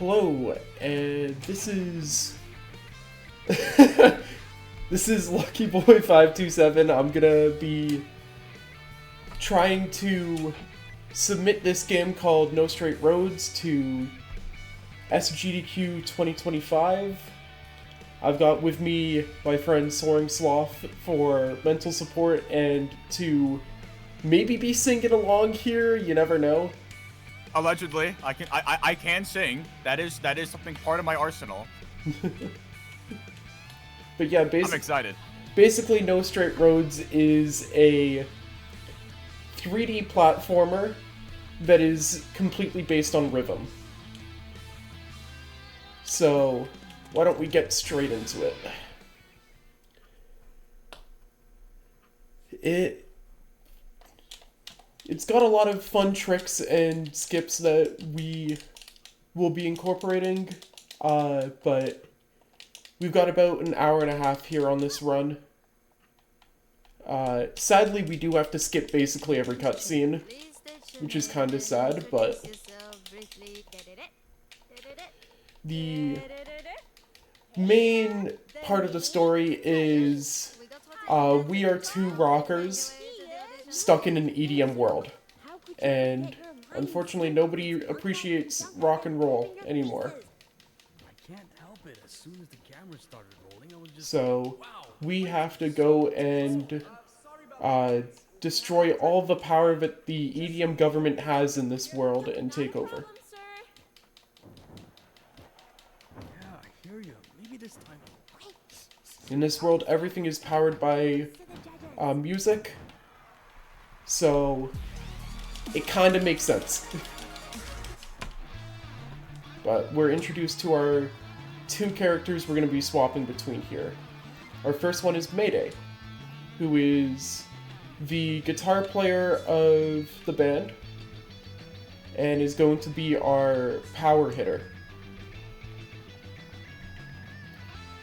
Hello, and this is this is Lucky Boy 527. I'm gonna be trying to submit this game called No Straight Roads to SGDQ 2025. I've got with me my friend Soaring Sloth for mental support and to maybe be singing along here. You never know. Allegedly, I can sing. That is something part of my arsenal. But yeah, I'm excited. Basically, No Straight Roads is a 3D platformer that is completely based on rhythm. So, why don't we get straight into it? It's got a lot of fun tricks and skips that we will be incorporating, but we've got about an hour and a half here on this run. Sadly, we do have to skip basically every cutscene, which is kind of sad, but the main part of the story is we are two rockers stuck in an EDM world, and unfortunately nobody appreciates rock and roll anymore. So we have to go and destroy all the power that the EDM government has in this world and take over. In this world, everything is powered by music, so it kind of makes sense. But we're introduced to our two characters we're going to be swapping between here. Our first one is Mayday, who is the guitar player of the band and is going to be our power hitter.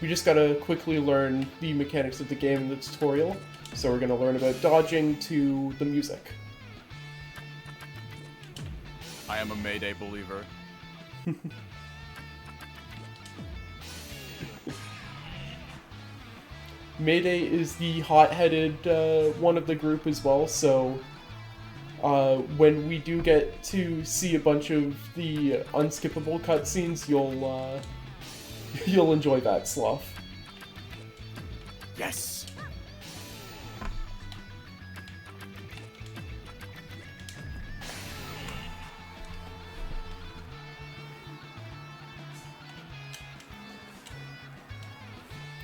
We just gotta quickly learn the mechanics of the game in the tutorial, so we're gonna learn about dodging to the music. I am a Mayday believer. Mayday is the hot-headed one of the group as well, so when we do get to see a bunch of the unskippable cutscenes, you'll enjoy that, Sloth. Yes!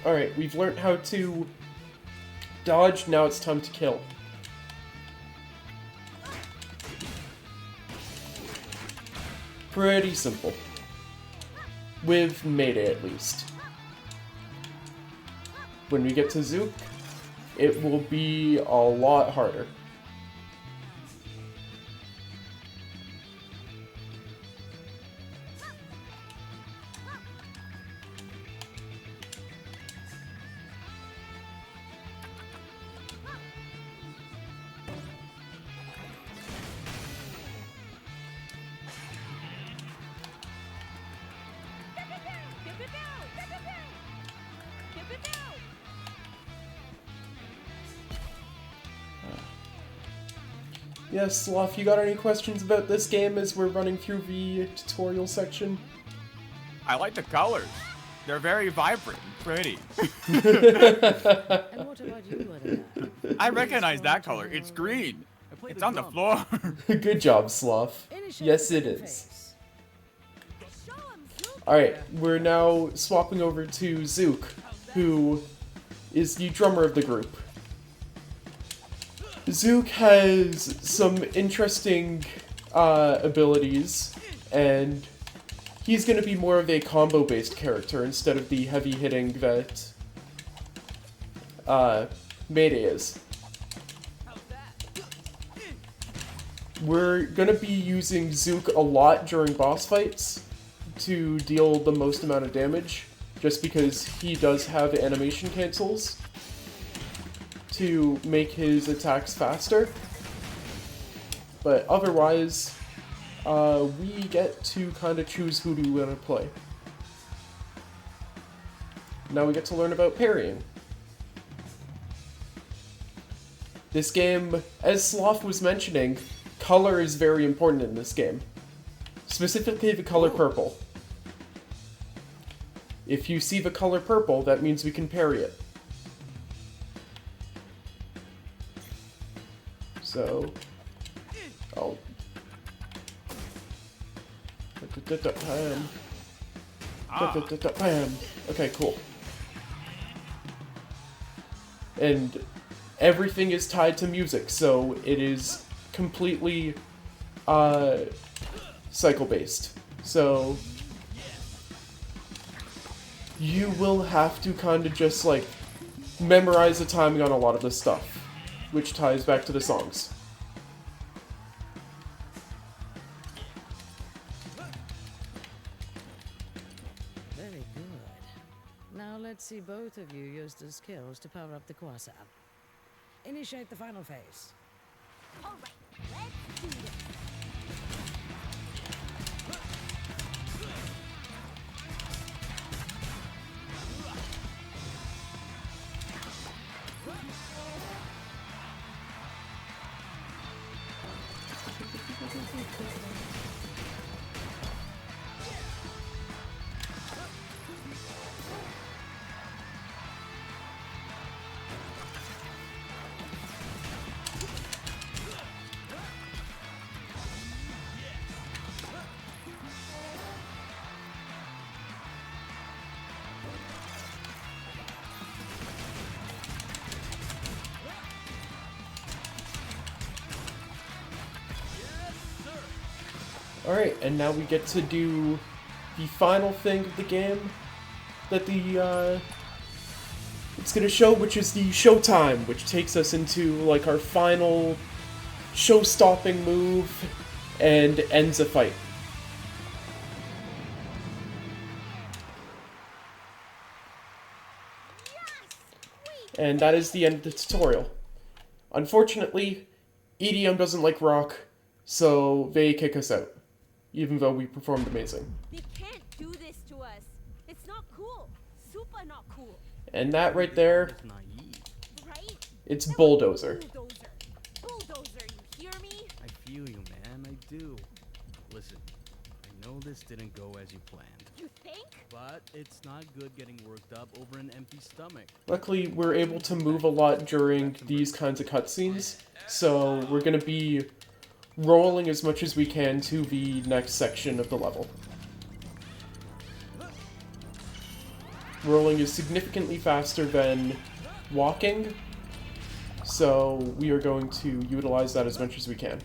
Alright, we've learned how to dodge, now it's time to kill. Pretty simple. With Mayday, at least. When we get to Zook, it will be a lot harder. Yes, Sloth, you got any questions about this game as we're running through the tutorial section? I like the colors. They're very vibrant and pretty. And what about you, I recognize that color. It's green. It's on the floor. Good job, Sloth. Yes, it is. Alright, we're now swapping over to Zook, who is the drummer of the group. Zook has some interesting abilities, and he's going to be more of a combo-based character instead of the heavy-hitting that Mayday is. We're going to be using Zook a lot during boss fights to deal the most amount of damage, just because he does have animation cancels to make his attacks faster. But otherwise, we get to kind of choose who do we want to play. Now we get to learn about parrying. This game, as Sloth was mentioning, color is very important in this game. Specifically the color purple. If you see the color purple, that means we can parry it. So, oh. Bam. Okay, cool. And everything is tied to music, so it is completely cycle-based. So you will have to kind of just like memorize the timing on a lot of this stuff, which ties back to the songs. Very good. Now let's see both of you use the skills to power up the quasar. Initiate the final phase. All right, let's do this. Alright, and now we get to do the final thing of the game that it's gonna show, which is the showtime, which takes us into like our final show-stopping move and ends a fight. And that is the end of the tutorial. Unfortunately, EDM doesn't like rock, so they kick us out, even though we performed amazing. They can't do this to us. It's not cool. Super not cool. And that right there, Right? it's That was Bulldozer. Bulldozer. Bulldozer, you hear me? I feel you, man. I do. Listen, I know this didn't go as you planned, You think? but it's not good getting worked up over an empty stomach. Luckily, we're able to move a lot during these kinds of cutscenes, so we're gonna be rolling as much as we can to the next section of the level. Rolling is significantly faster than walking, so we are going to utilize that as much as we can.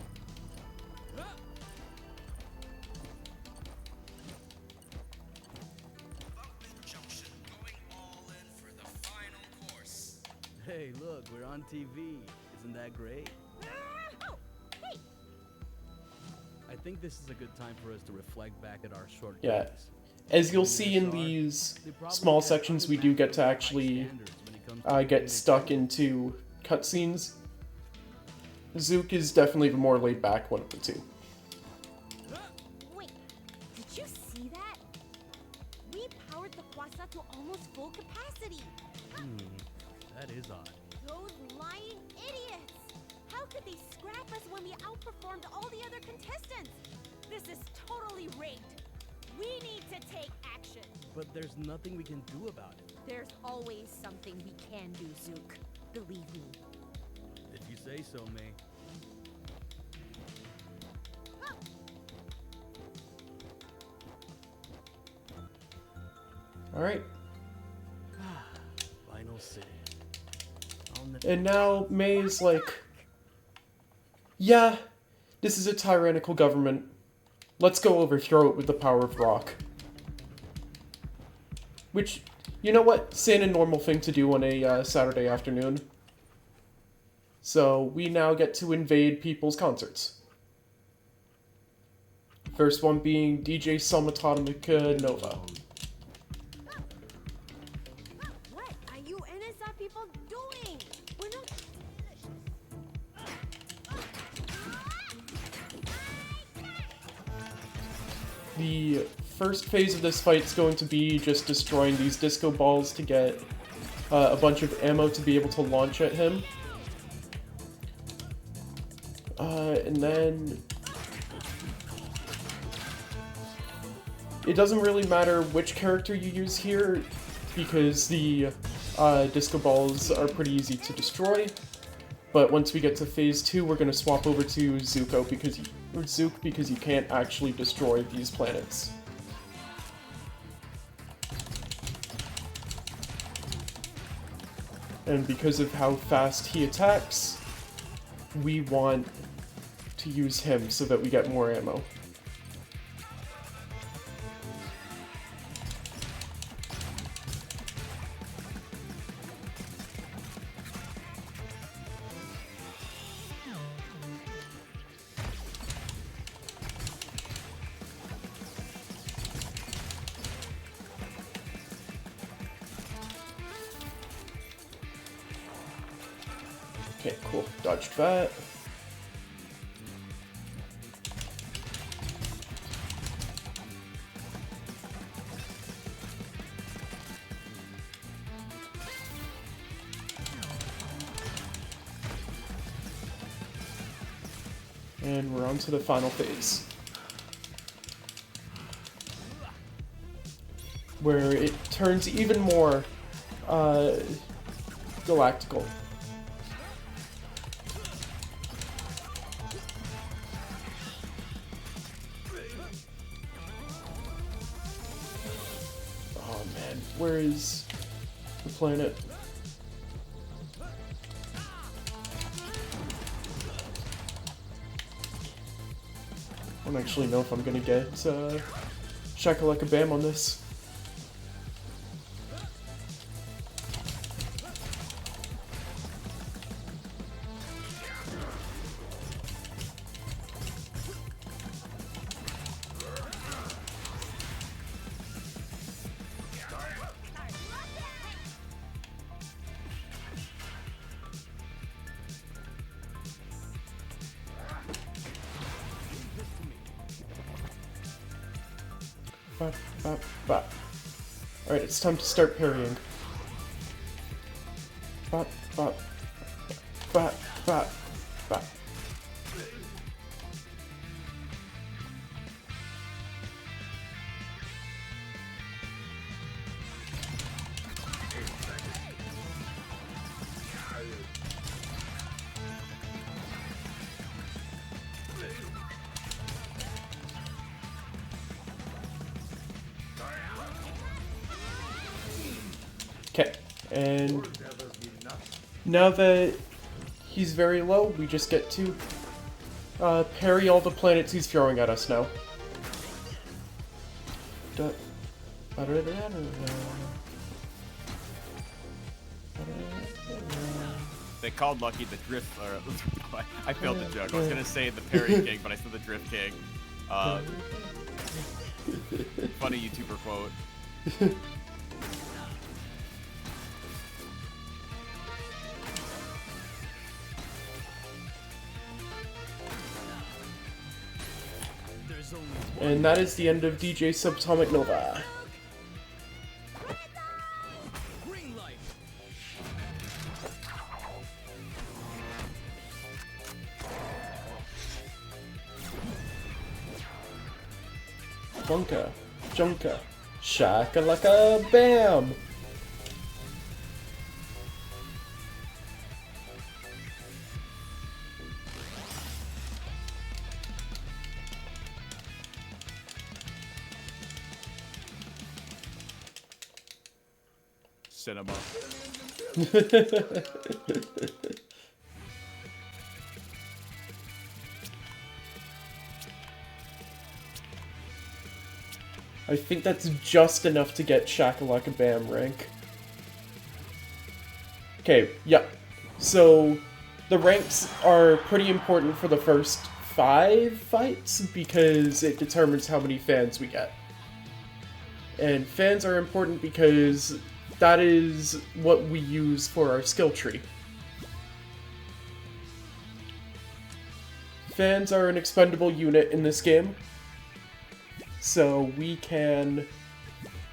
Hey, look, we're on TV. Isn't that great? Oh, hey! I think this is a good time for us to reflect back at our short Yeah. days. As you'll see in these small sections, we do get to actually get stuck into cutscenes. Zook is definitely the more laid back one of the two. Wait, did you see that? We powered the quasar to almost full capacity. That is odd. Those lying idiots! How could they scrap us when we outperformed all the other contestants? This is totally rigged. We need to take action. But there's nothing we can do about it. There's always something we can do, Zook. Believe me. If you say so, May. Alright, Final city. and now May's like, yeah, this is a tyrannical government. Let's go overthrow it with the power of rock. Which, you know what? Sane and normal thing to do on a Saturday afternoon. So we now get to invade people's concerts. First one being DJ Somatomica Nova. What are you NSI people doing? We're not. The first phase of this fight is going to be just destroying these disco balls to get a bunch of ammo to be able to launch at him. And then it doesn't really matter which character you use here, because the disco balls are pretty easy to destroy. But once we get to phase 2, we're going to swap over to Zuko because you can't actually destroy these planets. And because of how fast he attacks, we want to use him so that we get more ammo. Okay, cool. Dodged that. And we're on to the final phase, where it turns even more galactical. Oh man, where is the planet? I don't actually know if I'm gonna get Shakalaka Bam on this. Bop, bop, bop. Alright, it's time to start parrying. Bop, bop, bop, bop, bop. Okay, and now that he's very low, we just get to parry all the planets he's throwing at us now. They called Lucky the Drift, or I failed the joke. I was gonna say the Parry King, but I said the Drift King. Funny YouTuber quote. And that is the end of DJ Subatomic Nova. Bunka, Junka, Shakalaka Bam! Cinema. I think that's just enough to get Shakalaka Bam rank. Okay, yeah. So, the ranks are pretty important for the first 5 fights because it determines how many fans we get. And fans are important because that is what we use for our skill tree. Fans are an expendable unit in this game. so we can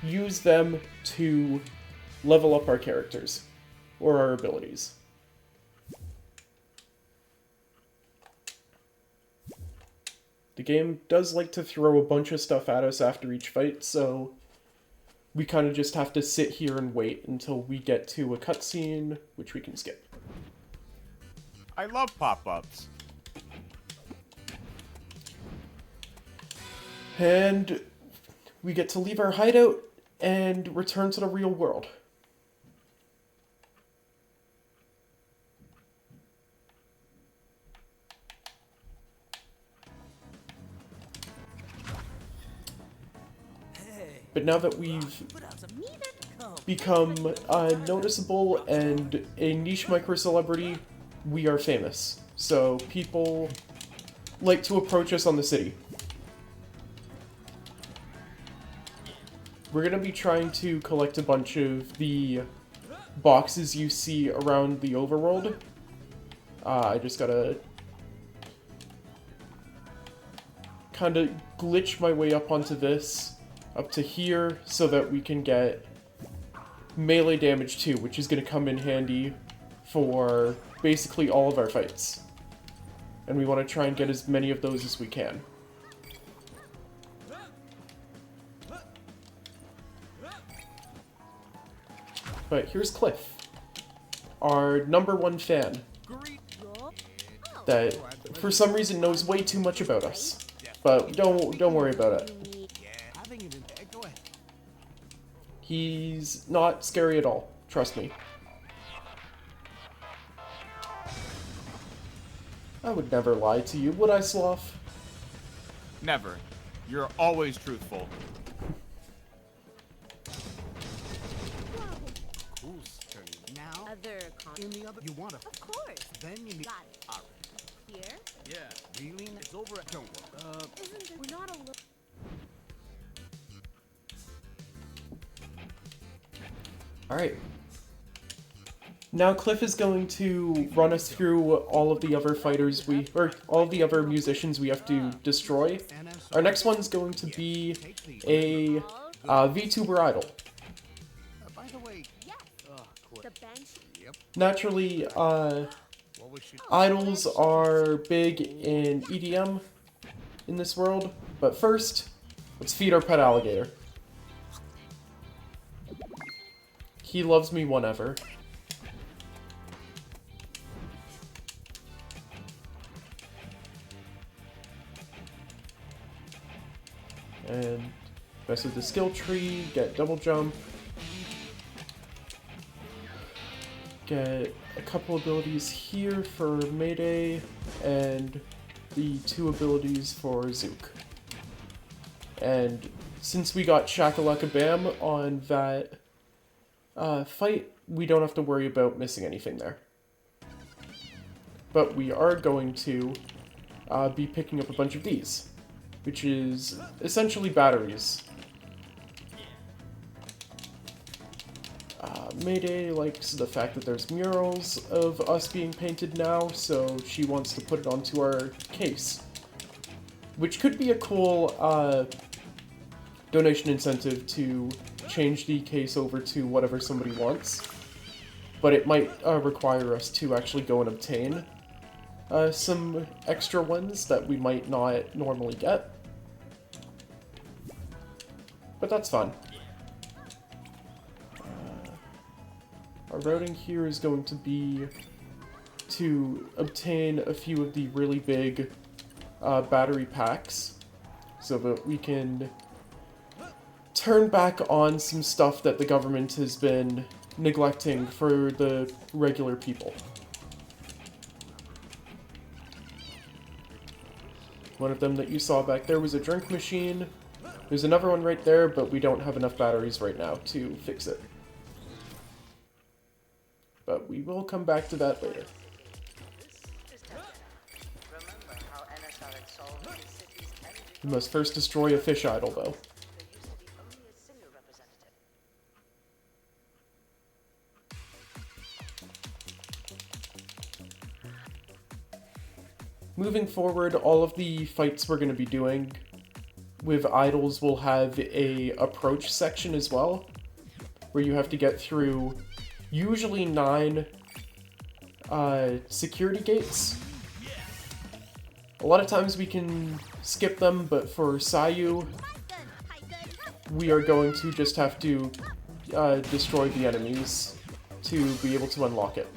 use them to level up our characters or our abilities. The game does like to throw a bunch of stuff at us after each fight, so we kind of just have to sit here and wait until we get to a cutscene, which we can skip. I love pop-ups. And we get to leave our hideout and return to the real world. But now that we've become noticeable and a niche micro-celebrity, we are famous. So people like to approach us on the city. We're going to be trying to collect a bunch of the boxes you see around the overworld. I just gotta kind of glitch my way up onto this, up to here, so that we can get melee damage too, which is going to come in handy for basically all of our fights. And we want to try and get as many of those as we can. But here's Cliff, our #1 fan, that for some reason knows way too much about us. But don't worry about it. He's not scary at all, trust me. I would never lie to you, would I, Sloth? Never. You're always truthful. Now, other in the other, you want to. of course. Then you need. Got it. All right. Here? Yeah. Really? It's over at. Don't worry. Isn't it? We're not alone. Alright. Now Cliff is going to run us through all of the other fighters all of the other musicians we have to destroy. Our next one's going to be a VTuber idol. By the way, Yes. Cliff. The bench. Yep. Naturally, What was she? idols are big in EDM in this world, but first, let's feed our pet alligator. He loves me whenever. And mess with the skill tree, get double jump. Get a couple abilities here for Mayday, and the 2 abilities for Zook. And since we got Shakalaka Bam on that fight, we don't have to worry about missing anything there. But we are going to be picking up a bunch of these, which is essentially batteries. Mayday likes the fact that there's murals of us being painted now, so she wants to put it onto our case. Which could be a cool donation incentive to change the case over to whatever somebody wants. But it might require us to actually go and obtain some extra ones that we might not normally get. But that's fun. Our routing here is going to be to obtain a few of the really big battery packs so that we can turn back on some stuff that the government has been neglecting for the regular people. One of them that you saw back there was a drink machine. There's another one right there, but we don't have enough batteries right now to fix it. But we will come back to that later. We must first destroy a fish idol, though. Moving forward, all of the fights we're going to be doing, with idols will have a approach section as well, where you have to get through usually 9 security gates. A lot of times we can skip them, but for Sayu, we are going to just have to destroy the enemies to be able to unlock it.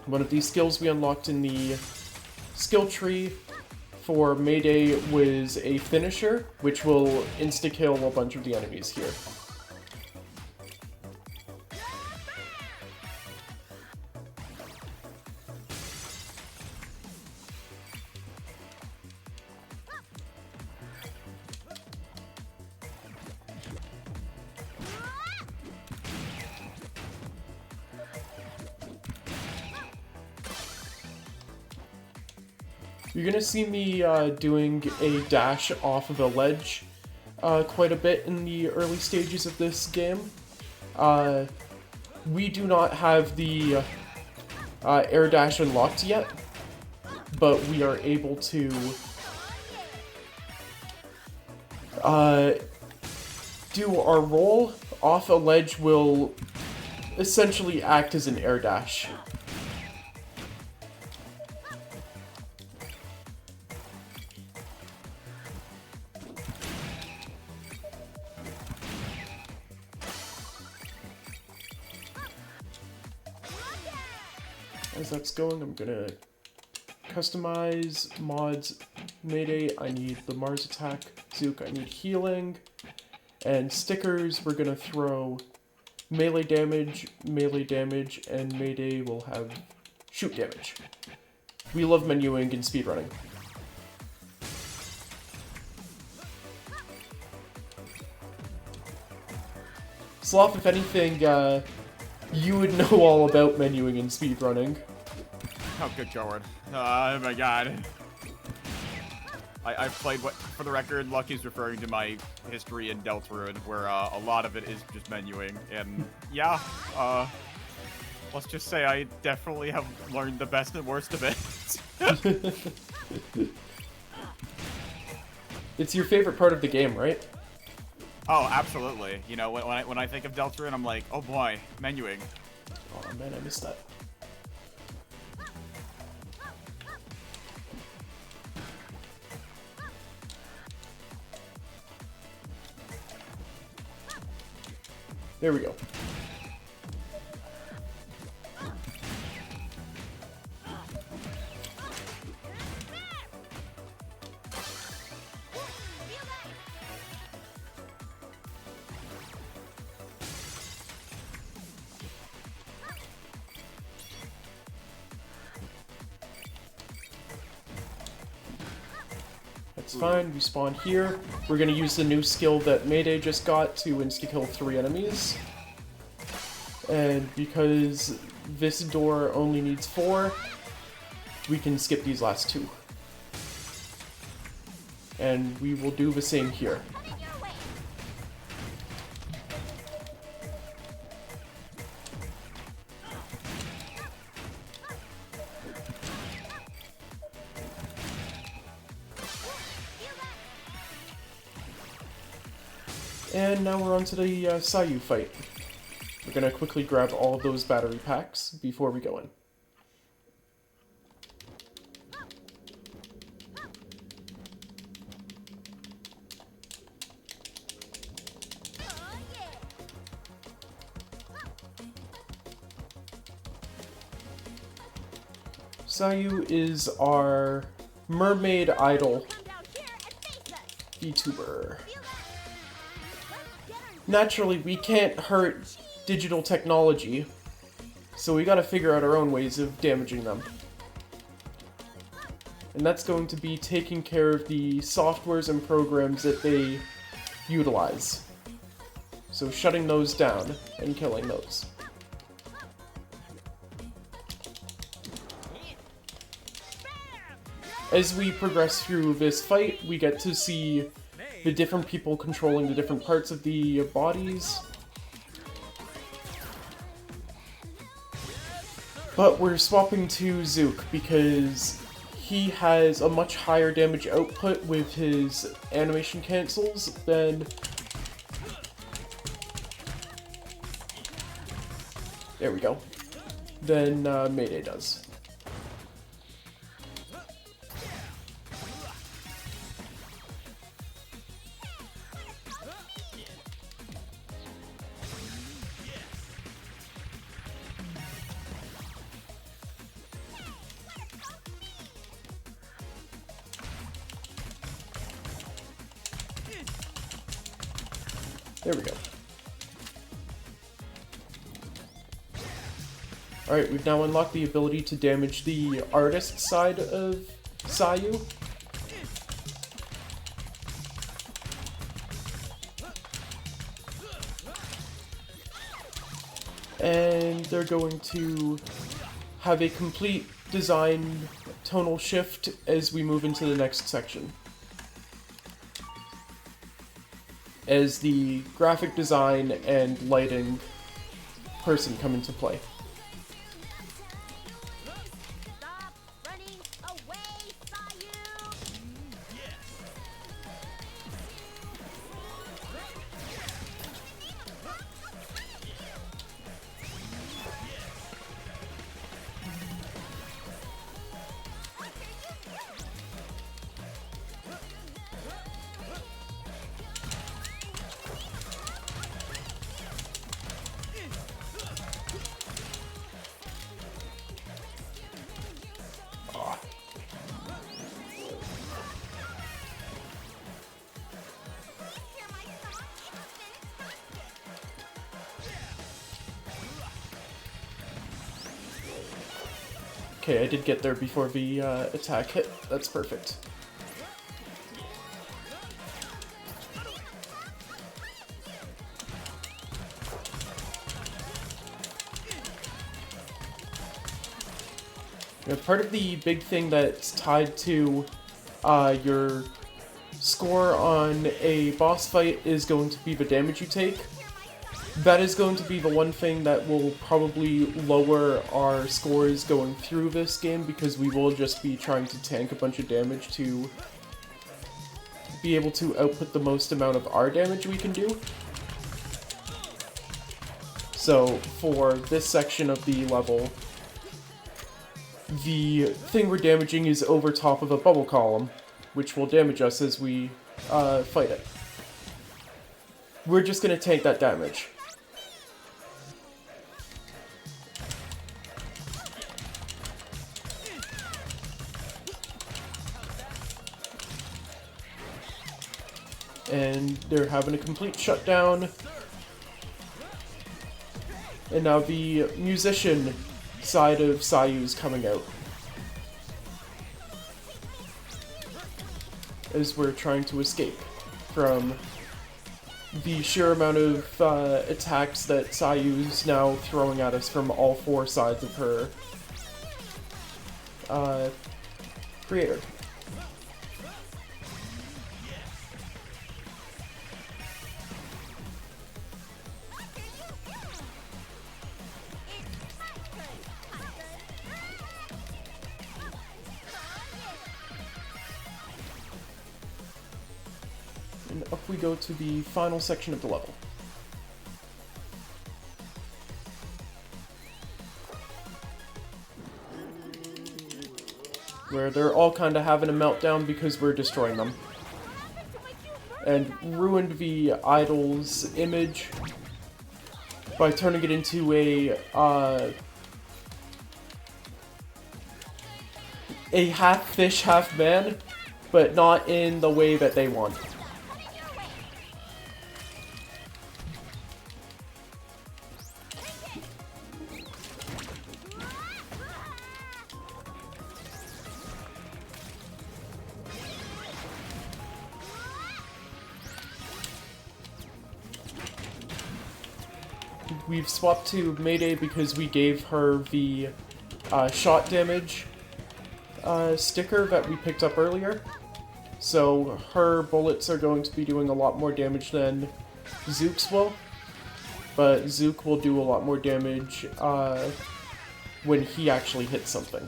One of these skills we unlocked in the skill tree for Mayday was a finisher, which will insta-kill a bunch of the enemies here. You're gonna see me doing a dash off of a ledge quite a bit in the early stages of this game. We do not have the air dash unlocked yet, but we are able to do our roll off a ledge will essentially act as an air dash. As that's going, I'm gonna customize mods. Mayday, I need the Mars attack. Zook, I need healing. And stickers, we're gonna throw melee damage, and Mayday will have shoot damage. We love menuing and speedrunning. Sloth, if anything, you would know all about menuing and speedrunning. Oh, good Lord. Oh my god. I've played what, for the record, Lucky's referring to my history in Deltarune, where a lot of it is just menuing. And yeah, let's just say I definitely have learned the best and worst of it. It's your favorite part of the game, right? Oh, absolutely. You know, when I think of Deltarune, I'm like, oh boy, menuing. Oh man, I missed that. There we go. That's fine, we spawn here. We're gonna use the new skill that Mayday just got to insta-kill 3 enemies. And because this door only needs 4, we can skip these last 2. And we will do the same here. And now we're on to the Sayu fight. We're gonna quickly grab all of those battery packs before we go in. Sayu is our mermaid idol VTuber. Naturally, we can't hurt digital technology, so we gotta figure out our own ways of damaging them. And that's going to be taking care of the softwares and programs that they utilize. So shutting those down and killing those. As we progress through this fight, we get to see the different people controlling the different parts of the bodies. But we're swapping to Zook because he has a much higher damage output with his animation cancels than... There we go. Than Mayday does. There we go. Alright, we've now unlocked the ability to damage the artist side of Sayu. And they're going to have a complete design tonal shift as we move into the next section, as the graphic design and lighting person come into play. Stop running away, Sayu! Hear my song? Okay, I did get there before the attack hit. That's perfect. Yeah, part of the big thing that's tied to your score on a boss fight is going to be the damage you take. That is going to be the one thing that will probably lower our scores going through this game, because we will just be trying to tank a bunch of damage to be able to output the most amount of our damage we can do. So for this section of the level, the thing we're damaging is over top of a bubble column, which will damage us as we fight it. We're just going to tank that damage. And they're having a complete shutdown. And now the musician side of Sayu's coming out, as we're trying to escape from the sheer amount of attacks that Sayu's now throwing at us from all four sides of her creator. And up we go to the final section of the level. Where they're all kind of having a meltdown because we're destroying them. And ruined the idol's image by turning it into a half fish, half man, but not in the way that they want. We've swapped to Mayday because we gave her the shot damage sticker that we picked up earlier. So her bullets are going to be doing a lot more damage than Zook's will. But Zook will do a lot more damage when he actually hits something.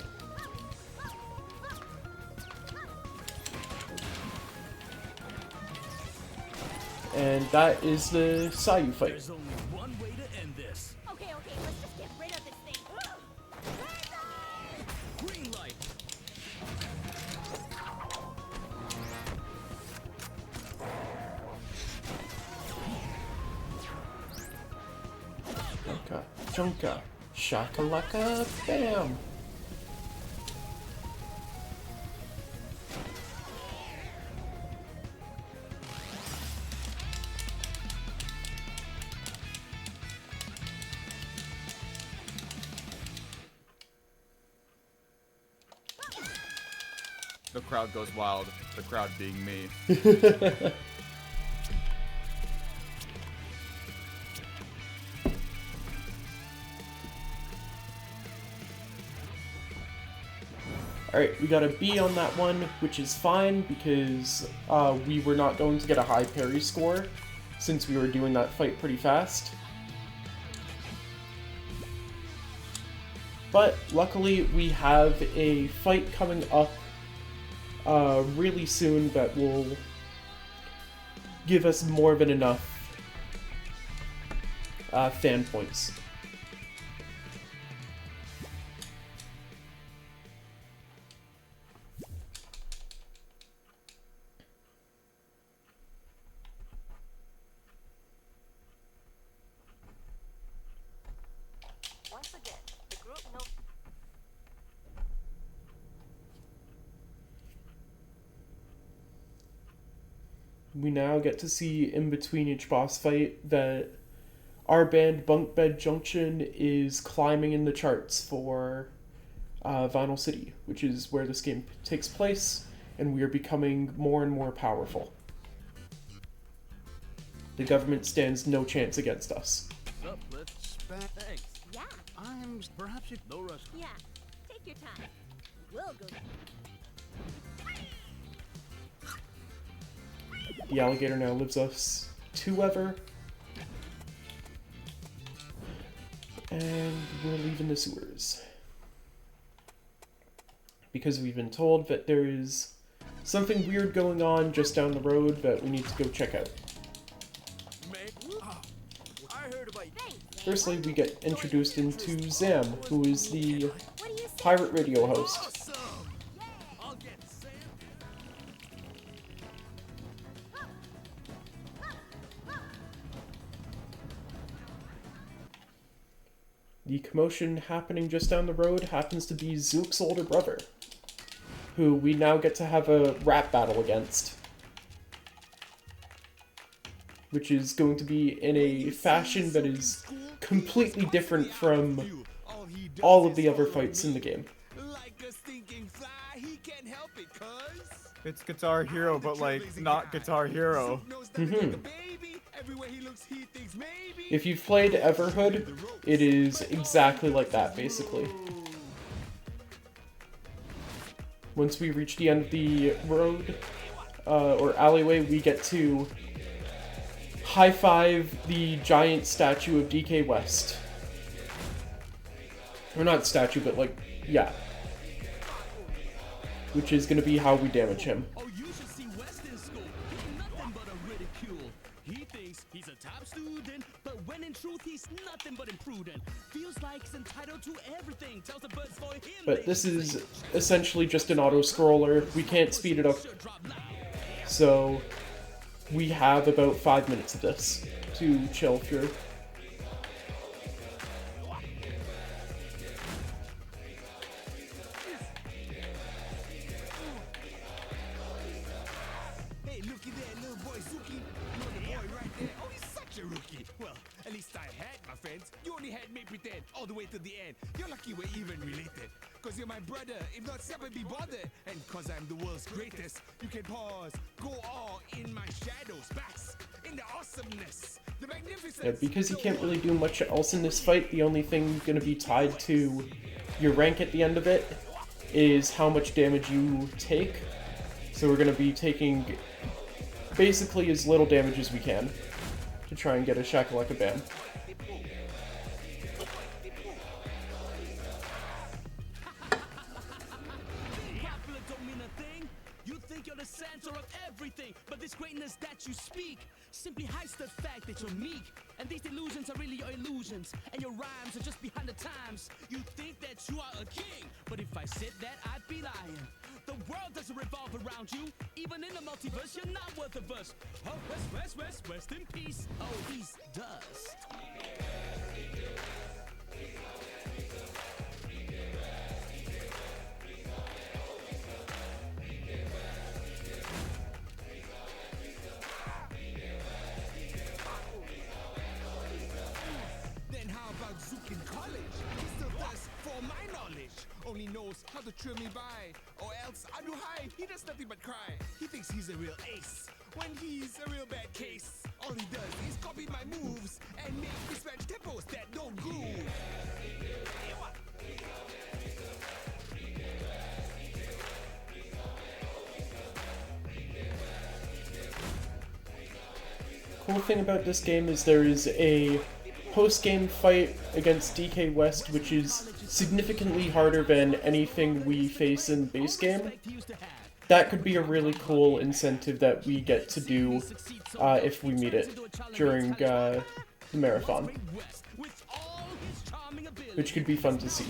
And that is the Sayu fight. There's only one way to end this. Okay, let's just get rid of this thing. Green light. Junka, Junka, shakalaka, bam! The crowd goes wild. The crowd being me. Alright, we got a B on that one, which is fine because we were not going to get a high parry score since we were doing that fight pretty fast. But luckily we have a fight coming up really soon that will give us more than enough fan points. Once again, the group knows. We now get to see in between each boss fight that our band Bunk Bed Junction is climbing in the charts for Vinyl City, which is where this game takes place, and we are becoming more and more powerful. The government stands no chance against us. Sup, let's back. Thanks. Yeah, I'm perhaps you. No rush. yeah. Take your time. We'll go. The alligator now lives us to ever. And we're leaving the sewers. Because we've been told that there is something weird going on just down the road that we need to go check out. I heard about you. Firstly, we get introduced into Zam, who is the What do you say? pirate radio host. Awesome. I'll get Sam. The commotion happening just down the road happens to be Zook's older brother, who we now get to have a rap battle against. Which is going to be in a fashion that is completely different from all of the other fights in the game. It's Guitar Hero, but like not Guitar Hero. If you've played Everhood, it is exactly like that, basically. Once we reach the end of the road, or alleyway, we get to high-five the giant statue of DK West. Or not statue, but like, yeah. Which is gonna be how we damage him. Oh, you should see West in school. He's nothing but a ridicule. He thinks he's a top student, but when in truth he's nothing but imprudent. Feels like he's entitled to everything. Tells the birds for him. But this is essentially just an auto-scroller. We can't speed it up. So we have about 5 minutes of this to chill through. Hey, looky there, little boy Zuki. You know the boy right there. Oh, he's such a rookie. Well, at least I had, my friends. You only had me pretend all the way to the end. You're lucky we're even related. Cause you're my brother, if not never be bothered. And cause I'm the world's greatest, you can pause, go all in my shadows, bask in the awesomeness, the magnificence. Yeah, because you can't really do much else in this fight, the only thing going to be tied to your rank at the end of it is how much damage you take. So we're going to be taking basically as little damage as we can to try and get a Shakalaka Bam. Popular don't mean a thing. You think you're the center of everything, but this this greatness that you speak simply hides the fact that you're meek. And these delusions are really your illusions, and your rhymes are just behind the times. You think that you are a king, but if I said that, I'd be lying. The world doesn't revolve around you. Even in the multiverse, you're not worth a verse. Oh, rest in peace. Oh, he's dust. Then how about Zook in college? He still does, for my knowledge. Only knows how to trail me by, or else I do high. He does nothing but cry. He thinks he's a real ace, when he's a real bad case. All he does is copy my moves and make mismatched tempos that don't groove. Cool thing about this game is there is a post-game fight against DK West, which is significantly harder than anything we face in base game. That could be a really cool incentive that we get to do if we meet it during the marathon, which could be fun to see.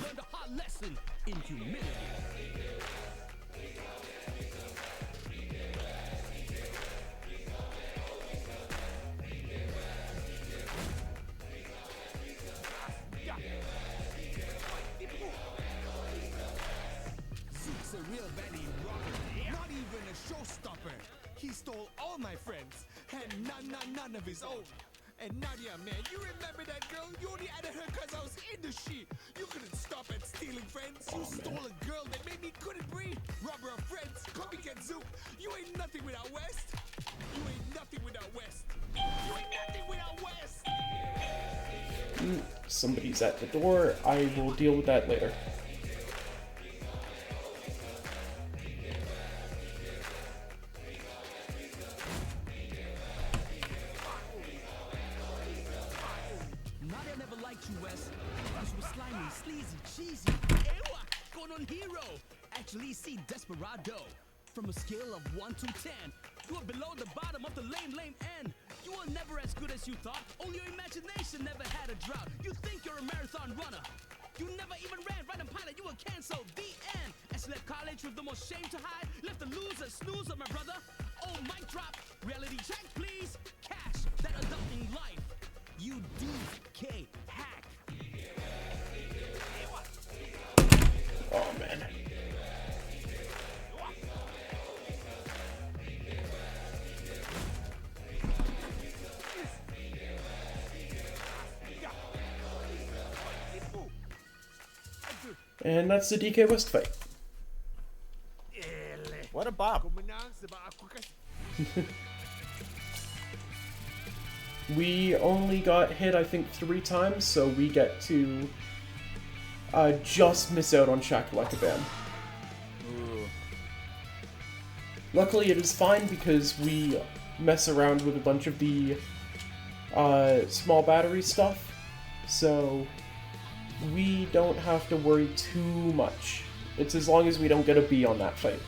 Zook's a real valley rocker, not even a showstopper. He stole all my friends, had none of his own. And Nadia, man, you remember that girl? You only added her cause I was in the shit. You couldn't stop at stealing friends. You stole a girl that made me couldn't breathe. Robber of friends, copycat Zook. You ain't nothing without West. You ain't nothing without West. You ain't nothing without West. Somebody's at the door. I will deal with that later. Nadia never liked you, Wes. You were slimy, sleazy, cheesy. Ewa, going on hero. Actually, see desperado. From a scale of 1 to 10, you are below the bottom of the lame end. You are never as good as you thought. Only your imagination never had a drought. You think you're a marathon runner. You never even ran right and pilot. You were canceled. The end. As you left college with the most shame to hide. Left the loser, snoozer, my brother. Oh, mic drop. Reality check, please. Cash that adulting life. You DK hack. Oh man. And that's the DK West fight. What a bop. We only got hit, I think, 3 times, so we get to just miss out on Shakalaka Bam. Ooh. Luckily, it is fine because we mess around with a bunch of the small battery stuff, so we don't have to worry too much. It's as long as we don't get a B on that fight.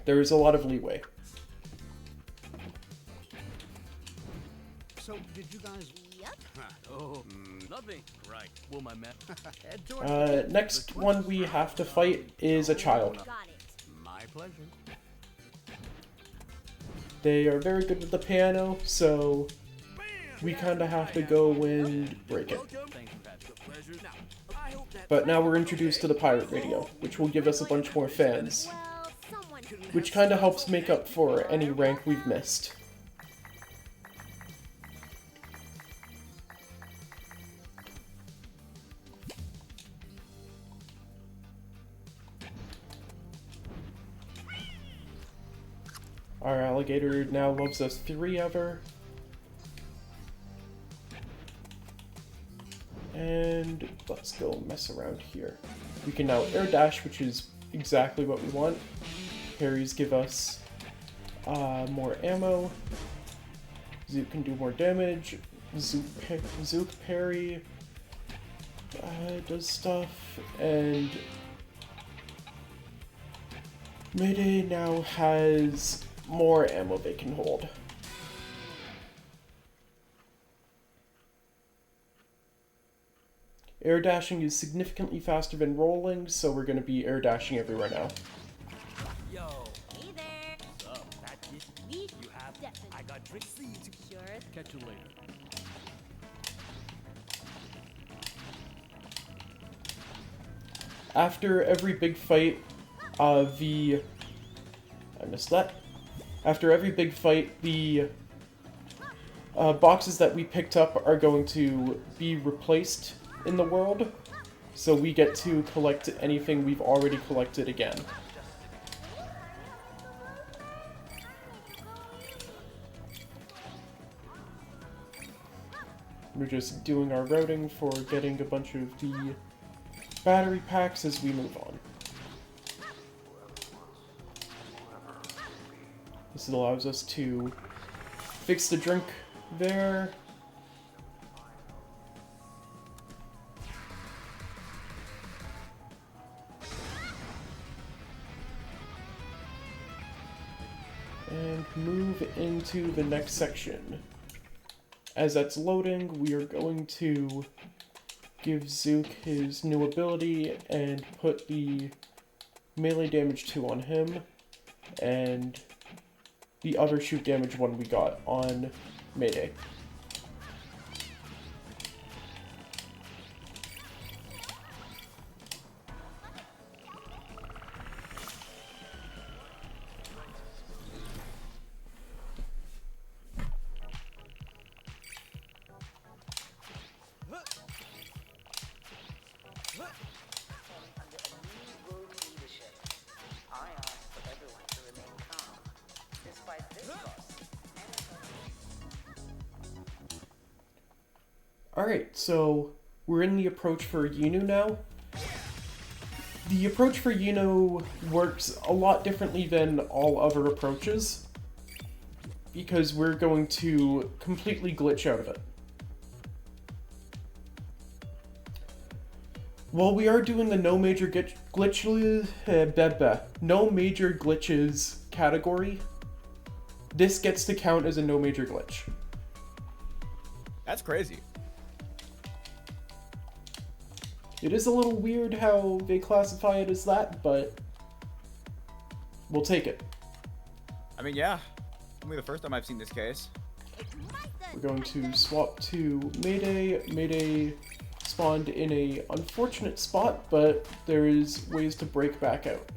There is a lot of leeway. So, did you guys... Yep. Oh, nothing. Right. Well, my man. Next one we have to fight is a child. Got it. My pleasure. They are very good with the piano, so we kind of have to go and break it. But now we're introduced to the pirate radio, which will give us a bunch more fans, Well, someone which kind of helps make up for any rank we've missed. Our alligator now loves us 3 ever. And let's go mess around here. We can now air dash, which is exactly what we want. Parries give us more ammo. Zook can do more damage. Zook parry does stuff, and Mayday now has more ammo they can hold. Air dashing is significantly faster than rolling, so we're going to be air dashing everywhere now. Yo, Hey there. what's up? That kid? We You have? definitely. I got drinks for you. Sure. Catch you later. After every big fight, I missed that. After every big fight, the boxes that we picked up are going to be replaced in the world, so we get to collect anything we've already collected again. We're just doing our routing for getting a bunch of the battery packs as we move on. This allows us to fix the drink there. And move into the next section. As that's loading, we are going to give Zook his new ability and put the melee damage 2 on him, and the other shoot damage 1 we got on Mayday. Under a new rogue leadership, I ask for everyone to remain calm, despite this loss. Alright, so we're in the approach for Yinu now. The approach for Yinu works a lot differently than all other approaches, because we're going to completely glitch out of it. While we are doing the no major glitches category, this gets to count as a no major glitch. That's crazy. It is a little weird how they classify it as that, but we'll take it. I mean, yeah. Only the first time I've seen this case. It's my turn. We're going to swap to Mayday. Mayday spawned in a unfortunate spot, but there is ways to break back out.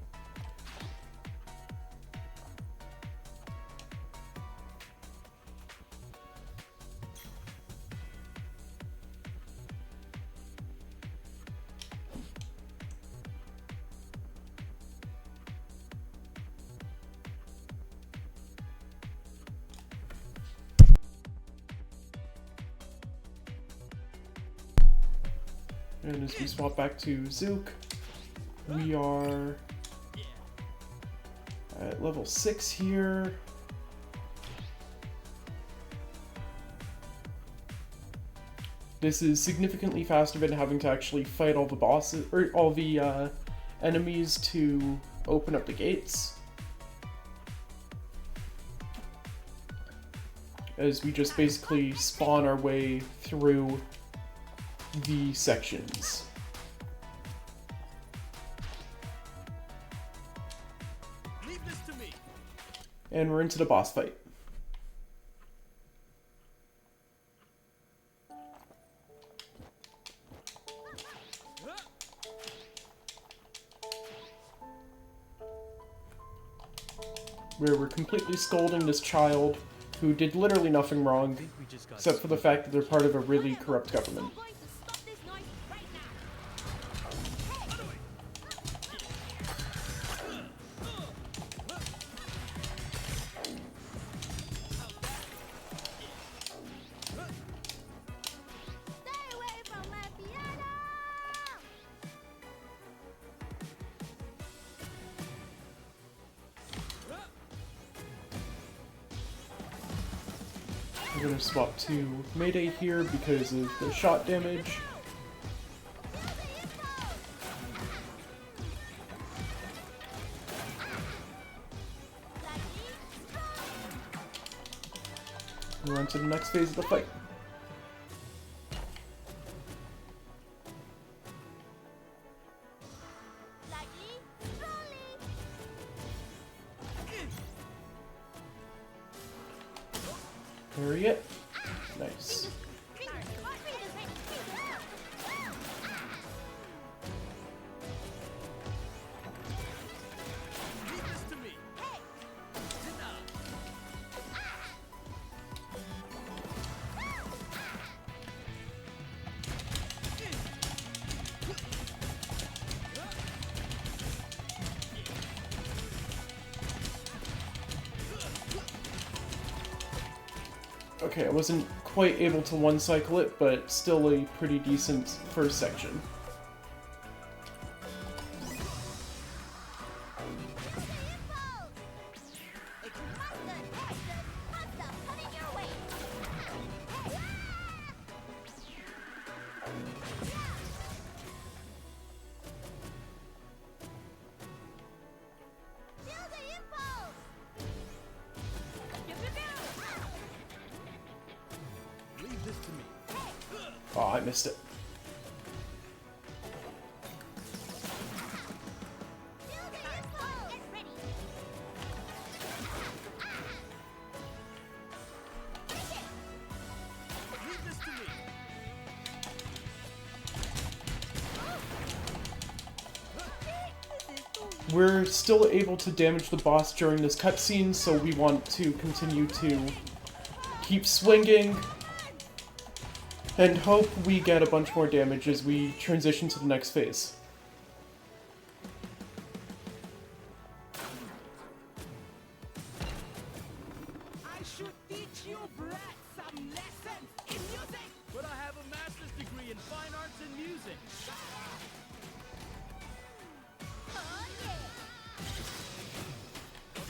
And as we swap back to Zook, we are at level 6 here. This is significantly faster than having to actually fight all the bosses, or all the enemies to open up the gates. As we just basically spawn our way through the sections. Leave this to me. And we're into the boss fight. Where we're completely scolding this child who did literally nothing wrong, We just got except for the fact that they're part of a really corrupt government. I'm going to stop this noise right now. Stay away from my piano! We're gonna swap to Mayday here because of the shot damage. We're on to the next phase of the fight. Lightly, slowly. Parry it. Nice. Leave this to me. Okay, I wasn't quite able to one-cycle it, but still a pretty decent first section. Leave this to me. Oh, I missed it. Leave this to me. We're still able to damage the boss during this cutscene, so we want to continue to keep swinging and hope we get a bunch more damage as we transition to the next phase. I should teach you brats some lessons in music. But I have a master's degree in fine arts and music.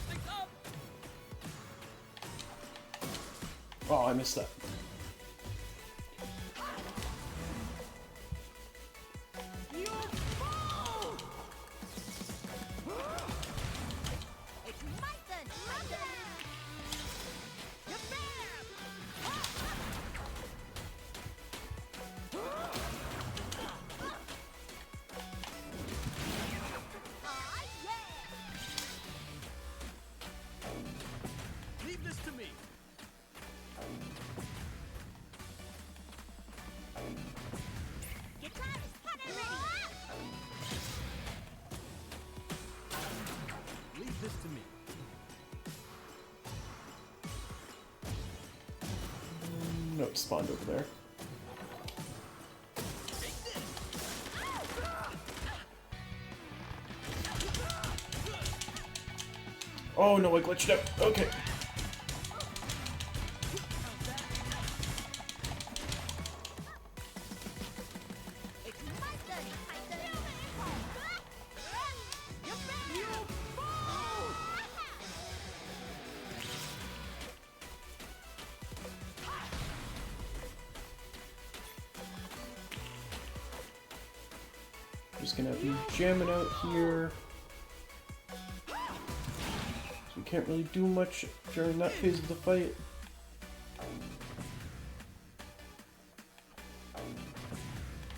Stick up. Oh, I missed that. You fool! It's my turn. You're Leave this to me. Guitar is hot and ready. Leave this to me. Note spawned over there. Oh no, I glitched out. Okay. It's my turn. You're ready. You fool! Just gonna be jamming out here. So we can't really do much during that phase of the fight.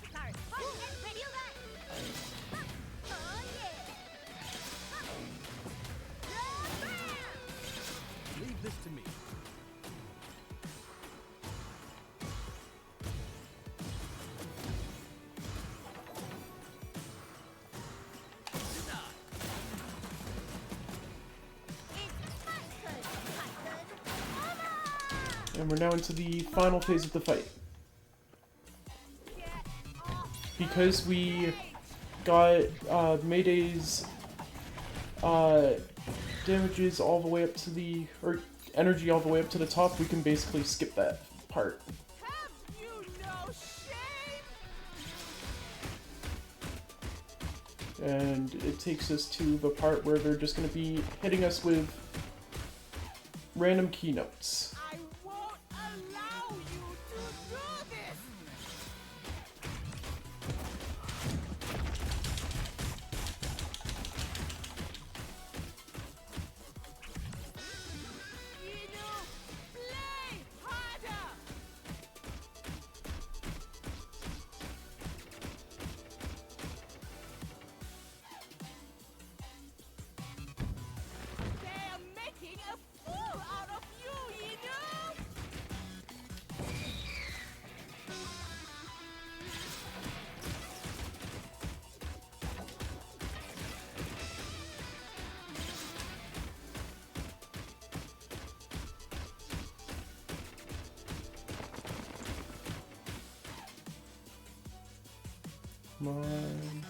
Guitar is hot and ready. Feel that? Oh yeah. Leave this to me. And we're now into the final phase of the fight. Because we got Mayday's damages all the way up to the, or energy all the way up to the top, we can basically skip that part. Have you no shame? And it takes us to the part where they're just going to be hitting us with random keynotes. I won't allow you to do this. You know, play hard. Come on.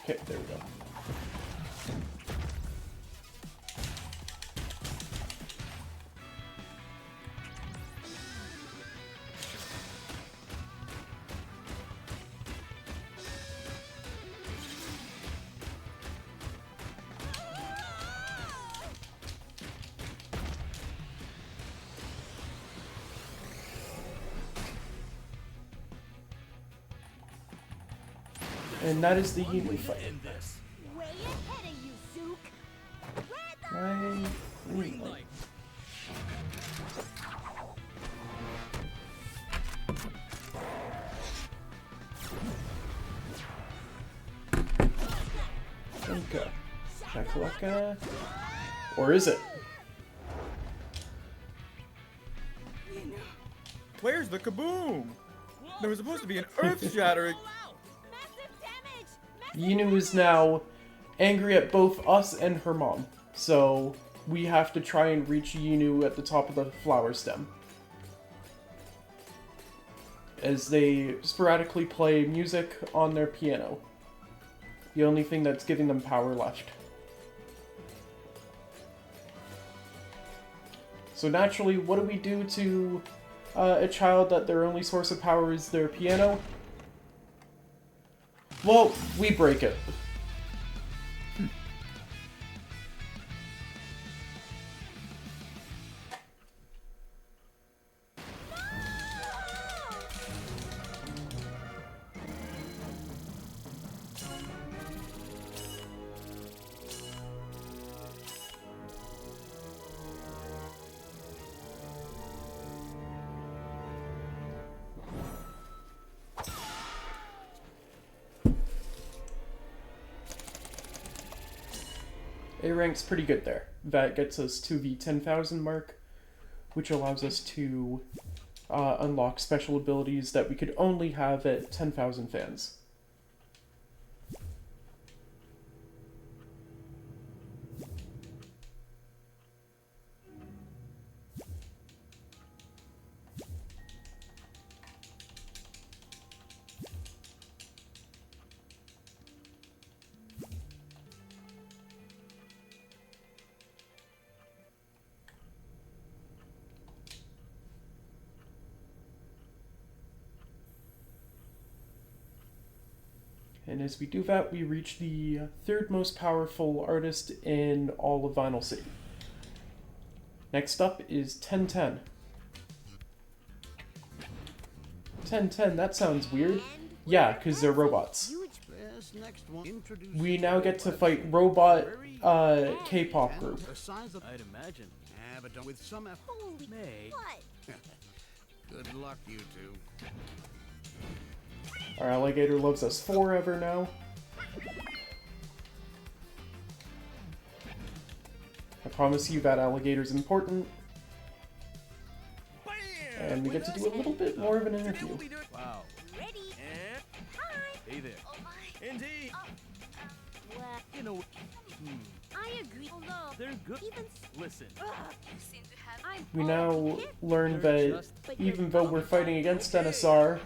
Okay, there we go. And that is the Emu fight. Way ahead of you, Zook. Green light. Okay. Shakalaka. Or is it? Where's the kaboom? There was supposed to be an earth-shattering... Massive damage! Yinu is now angry at both us and her mom. So we have to try and reach Yinu at the top of the flower stem. As they sporadically play music on their piano. The only thing that's giving them power left. So naturally, what do we do to a child that their only source of power is their piano? Well, we break it. A rank's pretty good there. That gets us to the 10,000 mark, which allows us to unlock special abilities that we could only have at 10,000 fans. And as we do that, we reach the third most powerful artist in all of Vinyl City. Next up is 1010. 1010, that sounds weird. Yeah, because they're robots. We now get to fight robot K-pop group. I'd imagine. Yeah, but with some effort. Holy May. what? Good luck, you two. Our alligator loves us forever now. I promise you that alligator's important. And we get to do a little bit more of an interview. Wow. Ready? And Hi. hey there. Oh my. Indeed. Well, You know, I agree. Although they're good. even Listen. you seem to have. I'm We all now kidding. learn that even though we're fighting against NSR,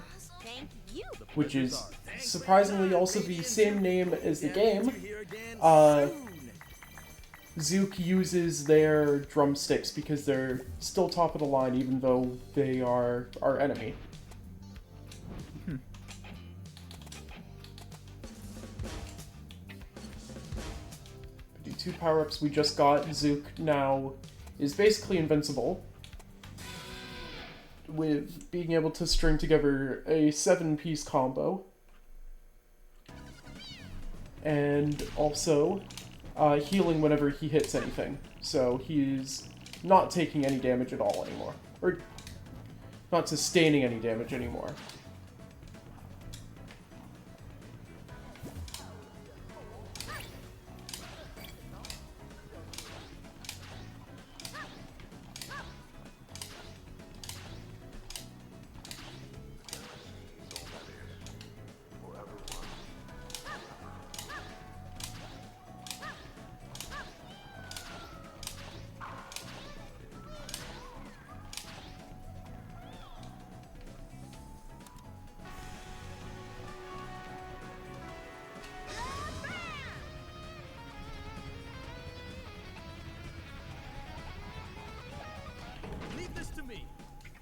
Thank you. which is surprisingly also the same name as the game, Zook uses their drumsticks because they're still top of the line even though they are our enemy. The two power-ups we just got, Zook now is basically invincible, with being able to string together a 7-piece combo. And also healing whenever he hits anything. So he's not taking any damage at all anymore. Or not sustaining any damage anymore.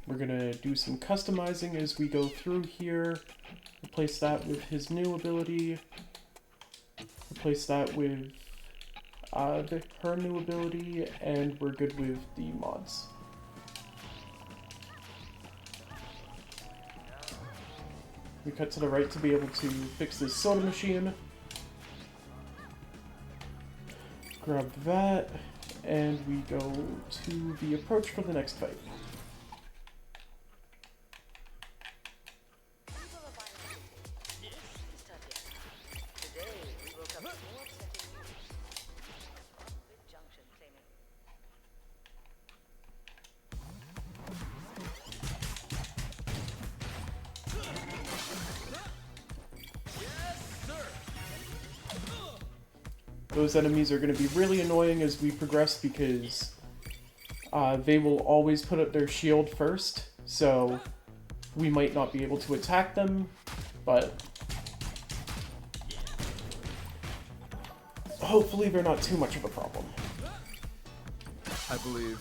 We're gonna do some customizing as we go through here. Replace that with his new ability. Replace that with her new ability, and we're good with the mods. We cut to the right to be able to fix this soda machine. Grab that, and we go to the approach for the next fight. Today, we woke up to more upsetting news. Conflict Junction claiming Those enemies are going to be really annoying as we progress because they will always put up their shield first, so we might not be able to attack them, but hopefully they're not too much of a problem. I believe.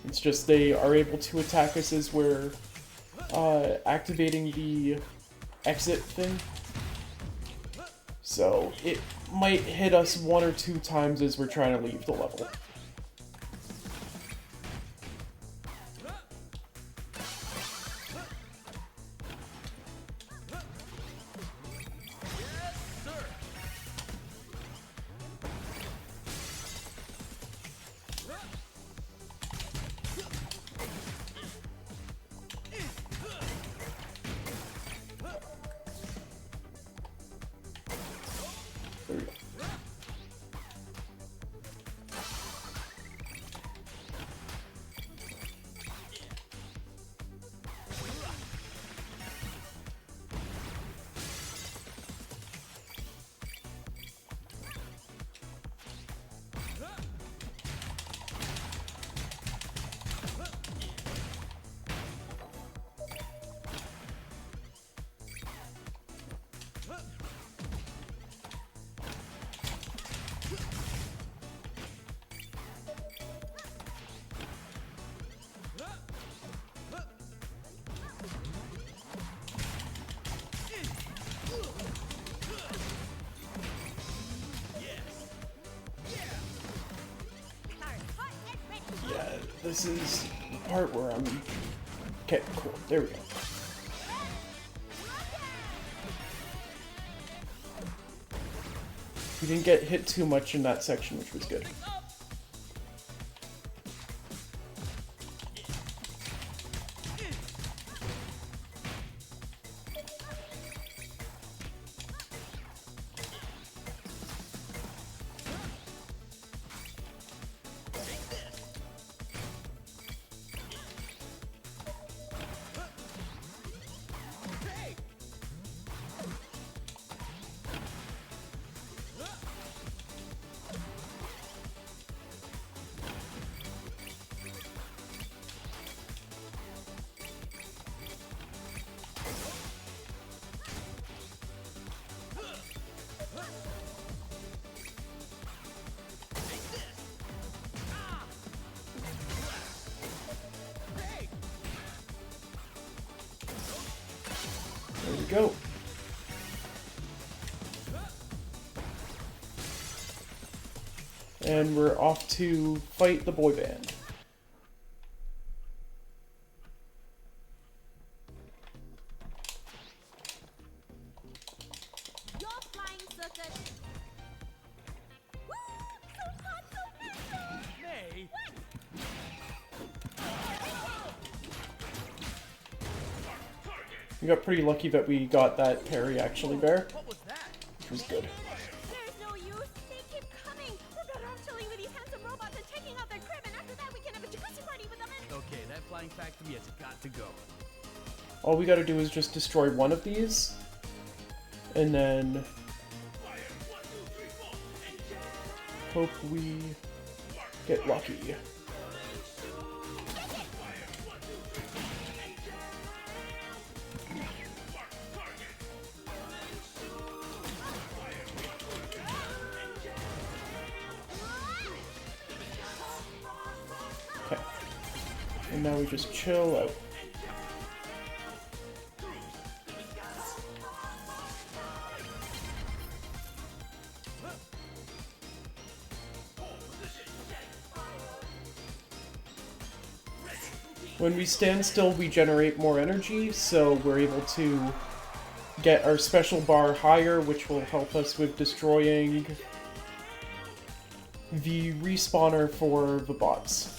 It's just they are able to attack us as we're activating the exit thing. So it might hit us 1 or 2 times as we're trying to leave the level. There we go. Yeah, this is the part where I'm... Okay, cool. There we go. We didn't get hit too much in that section, which was good. There we go. And we're off to fight the boy band. You're flying circus. Woo! So hot, so handsome! May. We got pretty lucky that we got that parry actually there, What was that? which was good. There's no use. They keep coming. We're better off chilling with these handsome robots and checking out their crib, and after that we can have a jacuzzi party with them and... Okay, that flying factory has got to go. All we gotta do is just destroy one of these, and then hope we get lucky. And now we just chill out. When we stand still, we generate more energy, so we're able to get our special bar higher, which will help us with destroying the respawner for the bots.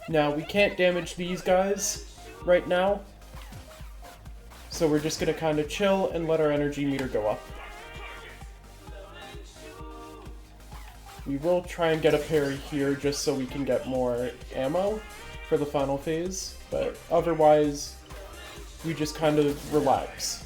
Now, we can't damage these guys right now, so we're just gonna kind of chill and let our energy meter go up. We will try and get a parry here just so we can get more ammo for the final phase, but otherwise, we just kind of relax.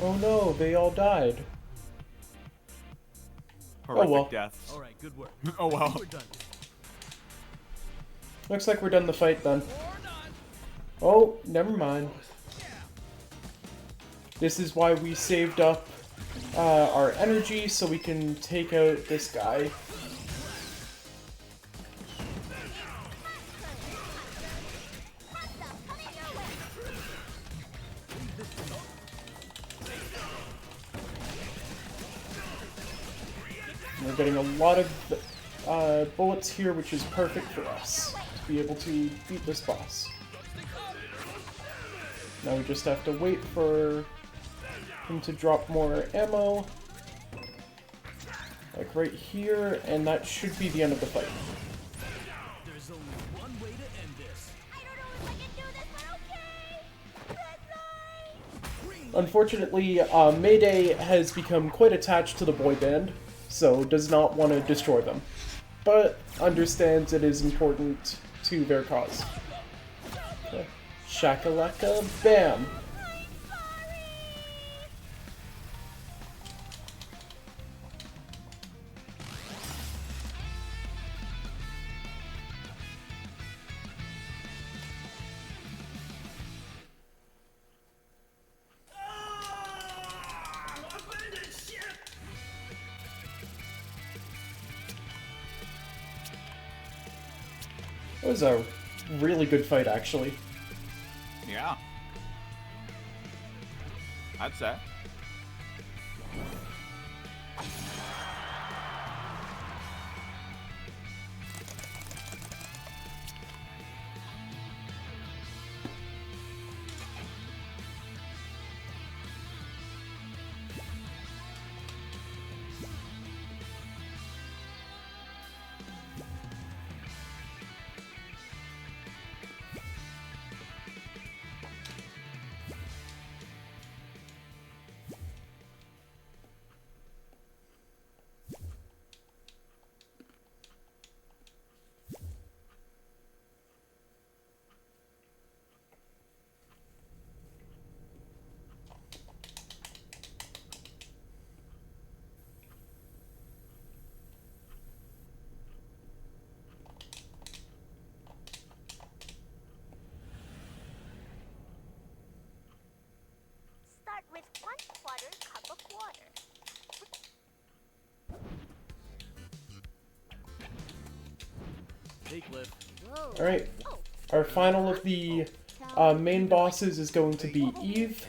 Oh no, they all died. Horrific well. deaths. All right, good work. Oh well. We're done. Looks like we're done the fight then. Oh, never mind. This is why we saved up our energy so we can take out this guy. We're getting a lot of bullets here, which is perfect for us to be able to beat this boss. Now we just have to wait for him to drop more ammo, like right here, and that should be the end of the fight. There's only one way to end this. I don't know if I can do this, but okay. Red line. Unfortunately, Mayday has become quite attached to the boy band, so does not want to destroy them, but understands it is important to their cause. Okay. Shakalaka, bam! It was a really good fight, actually. Yeah. I'd say. Start with 1/4 cup of water. Hey, Cliff. Alright, our final of the main bosses is going to be Eve,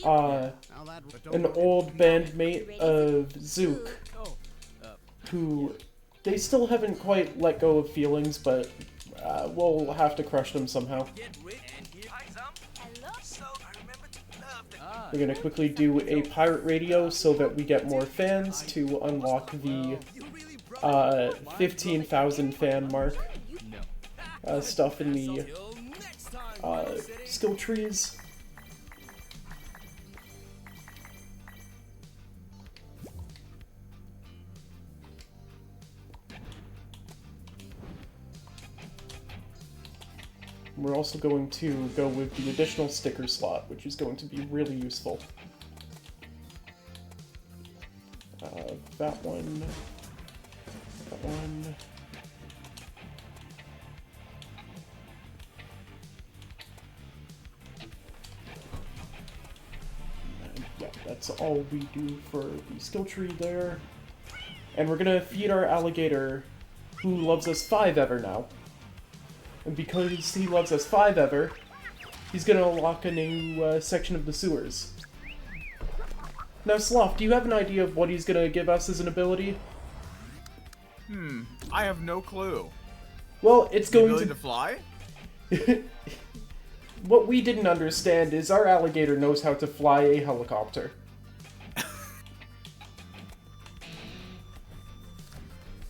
an old bandmate of Zook, who they still haven't quite let go of feelings, but we'll have to crush them somehow. We're gonna quickly do a pirate radio so that we get more fans to unlock the 15,000 fan mark stuff in the skill trees. We're also going to go with the additional sticker slot, which is going to be really useful. That one. That one. And yeah, that's all we do for the skill tree there. And we're gonna feed our alligator, who loves us 5 ever now. And because he loves us 5 ever, he's gonna unlock a new section of the sewers. Now, Sloth, do you have an idea of what he's gonna give us as an ability? I have no clue. Well, it's The going ability to... to fly? What we didn't understand is our alligator knows how to fly a helicopter.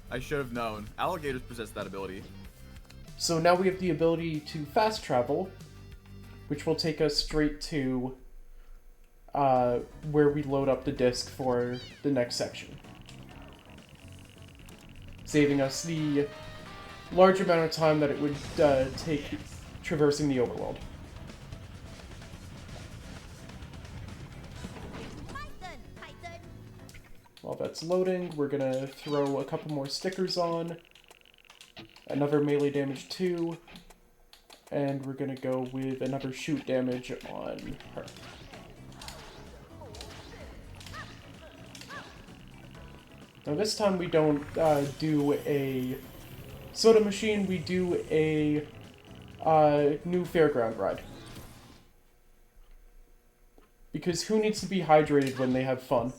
I should have known. Alligators possess that ability. So now we have the ability to fast travel, which will take us straight to where we load up the disc for the next section. Saving us the large amount of time that it would take traversing the overworld. While that's loading, we're gonna throw a couple more stickers on. Another melee damage 2. And we're gonna go with another shoot damage on her. Now this time we don't do a soda machine, we do a new fairground ride. Because who needs to be hydrated when they have fun?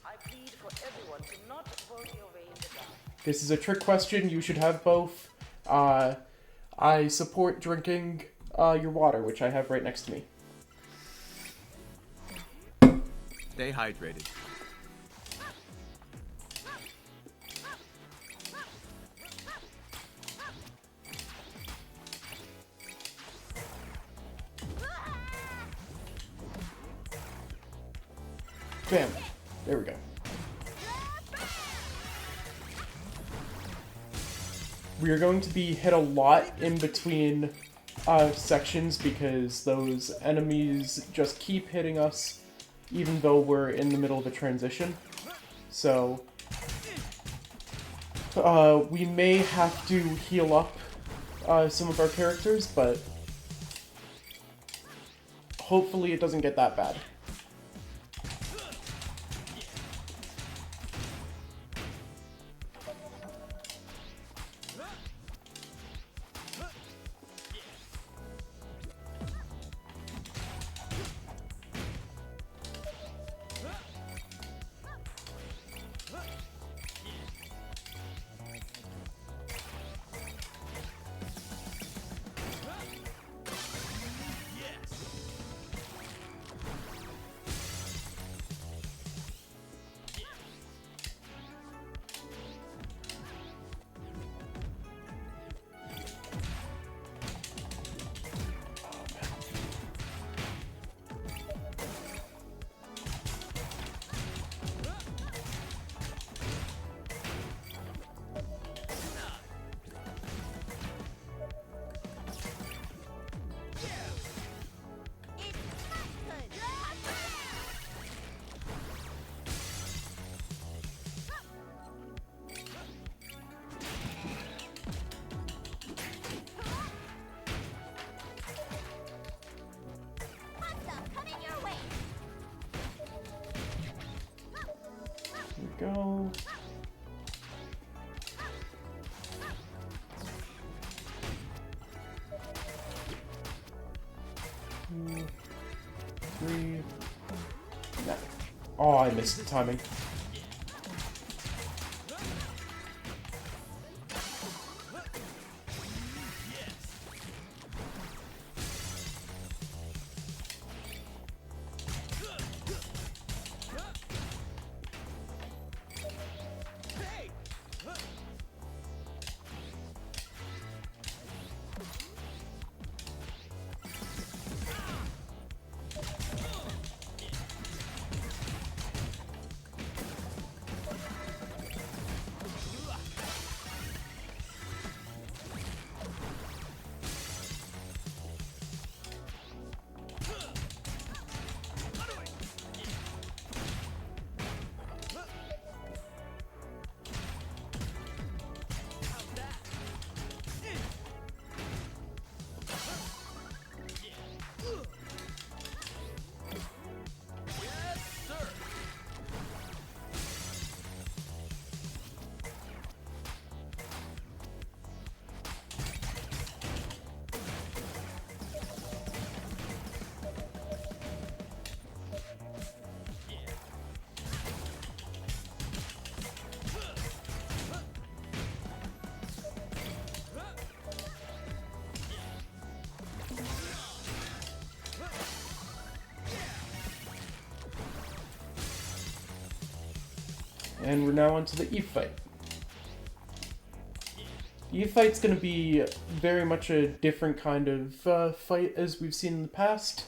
I plead for everyone to not vote your way in the dark. This is a trick question, you should have both. I support drinking your water, which I have right next to me. Stay hydrated. Bam. There we go. We are going to be hit a lot in between sections because those enemies just keep hitting us even though we're in the middle of a transition. So we may have to heal up some of our characters, but hopefully it doesn't get that bad. Go. 2, 3. No. Oh, I missed the timing. And we're now onto the Eve fight. The Eve fight's going to be very much a different kind of fight as we've seen in the past.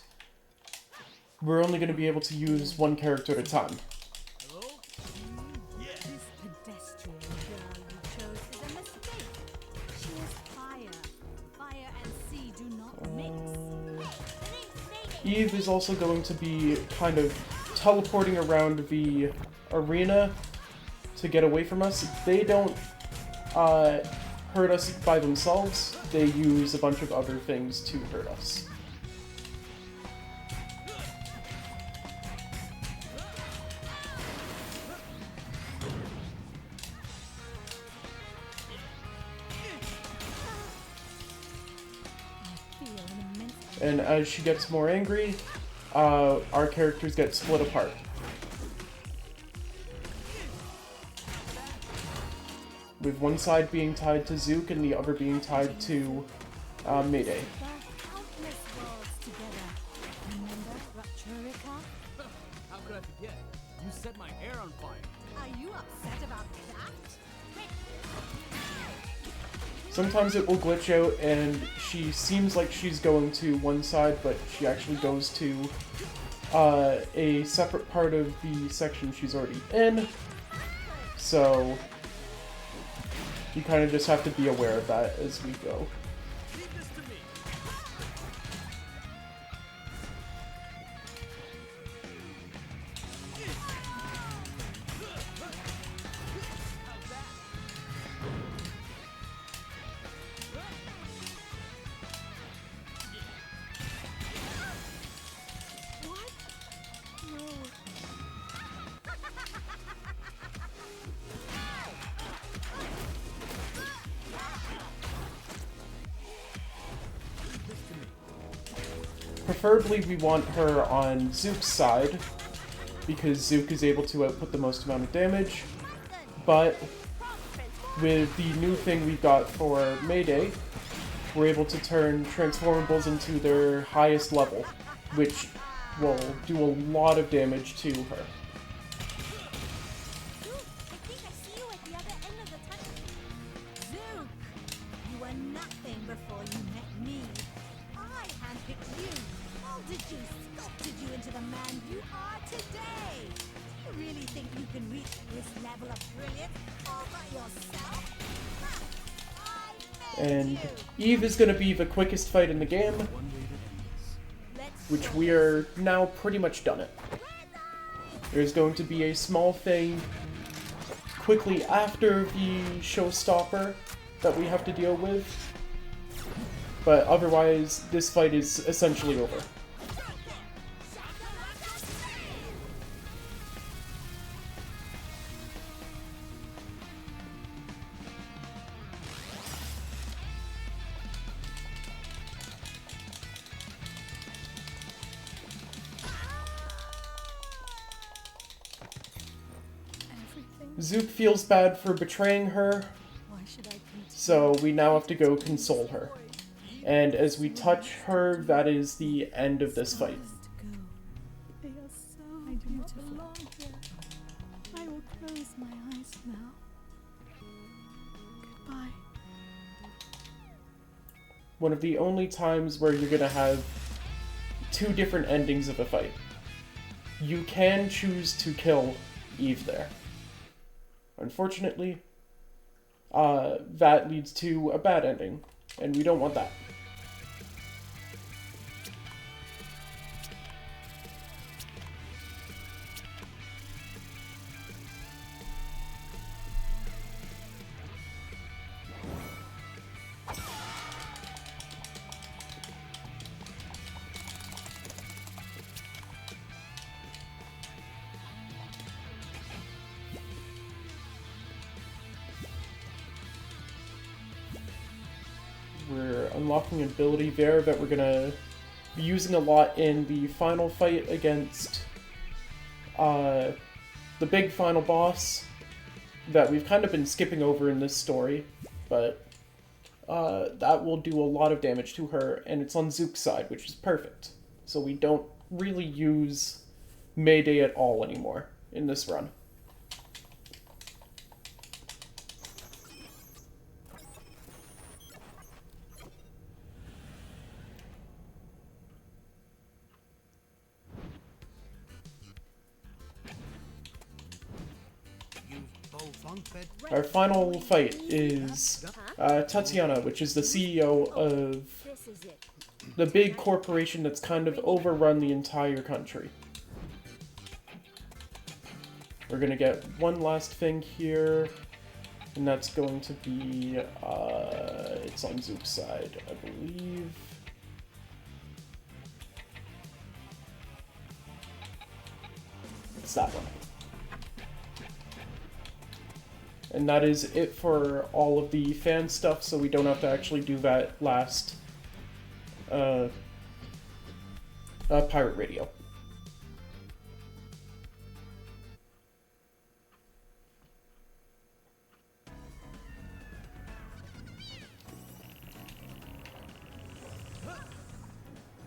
We're only going to be able to use one character at a time. This pedestrian girl you chose is a mistake. She is fire. Fire and sea do not mix. Eve is also going to be kind of teleporting around the arena to get away from us. They don't hurt us by themselves. They use a bunch of other things to hurt us. And as she gets more angry, our characters get split apart. With one side being tied to Zook and the other being tied to Mayday. Countless worlds together. Remember Rapturika? How could I forget? You set my hair on fire. Are you upset about that? Sometimes it will glitch out and she seems like she's going to one side, but she actually goes to a separate part of the section she's already in. So you kind of just have to be aware of that as we go. Preferably we want her on Zook's side, because Zook is able to output the most amount of damage, but with the new thing we've got for Mayday, we're able to turn transformables into their highest level, which will do a lot of damage to her. I think I see you at the other end of the tunnel. Zook, you were nothing before you met me. I handpicked you, molded you, sculpted you into the man you are today. Do you really think you can reach this level of brilliance all by yourself? Ha! I made And you. Eve is going to be the quickest fight in the game, which we are now pretty much done it. There's going to be a small thing quickly after the showstopper that we have to deal with, but otherwise this fight is essentially over. Zook feels bad for betraying her, Why should I continue? so we now have to go console her. And as we touch her, that is the end of this fight. They are so beautiful. I will close my eyes now. Goodbye. One of the only times where you're gonna have two different endings of a fight. You can choose to kill Eve there. Unfortunately, that leads to a bad ending, and we don't want that. We're unlocking an ability there that we're gonna be using a lot in the final fight against the big final boss that we've kind of been skipping over in this story, but that will do a lot of damage to her, and it's on Zook's side, which is perfect. So we don't really use Mayday at all anymore in this run. our final fight is Tatiana, which is the CEO of This is it. the big corporation that's kind of overrun the entire country. We're gonna get one last thing here, and that's going to be, it's on Zook's side, I believe. It's that one. And that is it for all of the fan stuff, so we don't have to actually do that last pirate radio.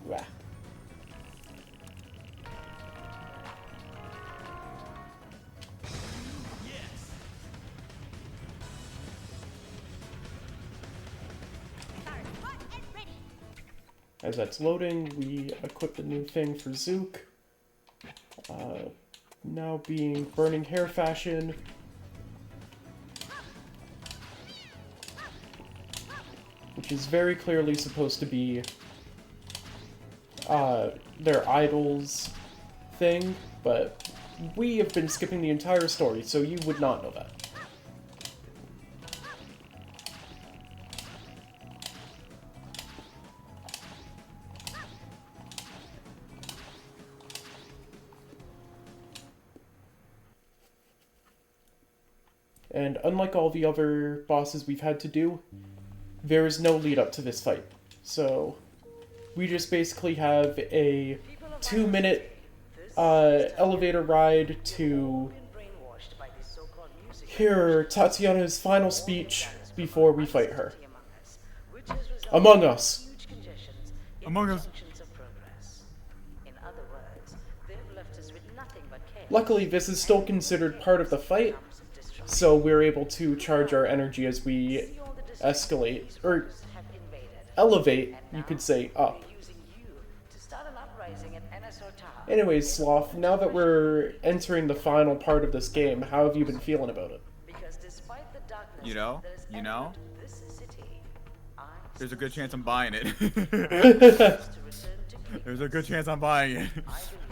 Wah. Start hot and ready. As that's loading, we equip the new thing for Zook. Now being Burning Hair fashion. Which is very clearly supposed to be their idol's thing, but we have been skipping the entire story, so you would not know that. And unlike all the other bosses we've had to do, there is no lead up to this fight. So we just basically have a 2-minute elevator ride to hear Tatiana's final speech before we fight her. Among Us. Among Us. Luckily, this is still considered part of the fight, so we're able to charge our energy as we escalate, or elevate, you could say, up. Anyways, Sloth, now that we're entering the final part of this game, how have you been feeling about it? You know, there's a good chance I'm buying it. There's a good chance I'm buying it.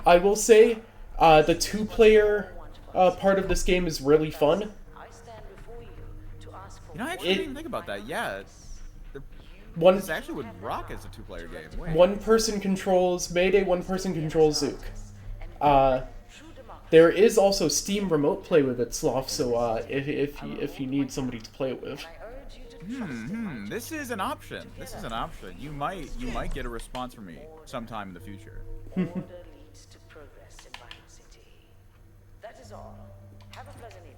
I will say, the 2-player part of this game is really fun. You know, I actually didn't even think about that. Yeah, this actually would rock as a 2-player game. Wait. One person controls Mayday, one person controls Zook. There is also Steam Remote Play with it, Sloth, so if you need somebody to play it with. This is an option. This is an option. You might get a response from me sometime in the future. Order leads to progress in Vital City. That is all. Have a pleasant evening.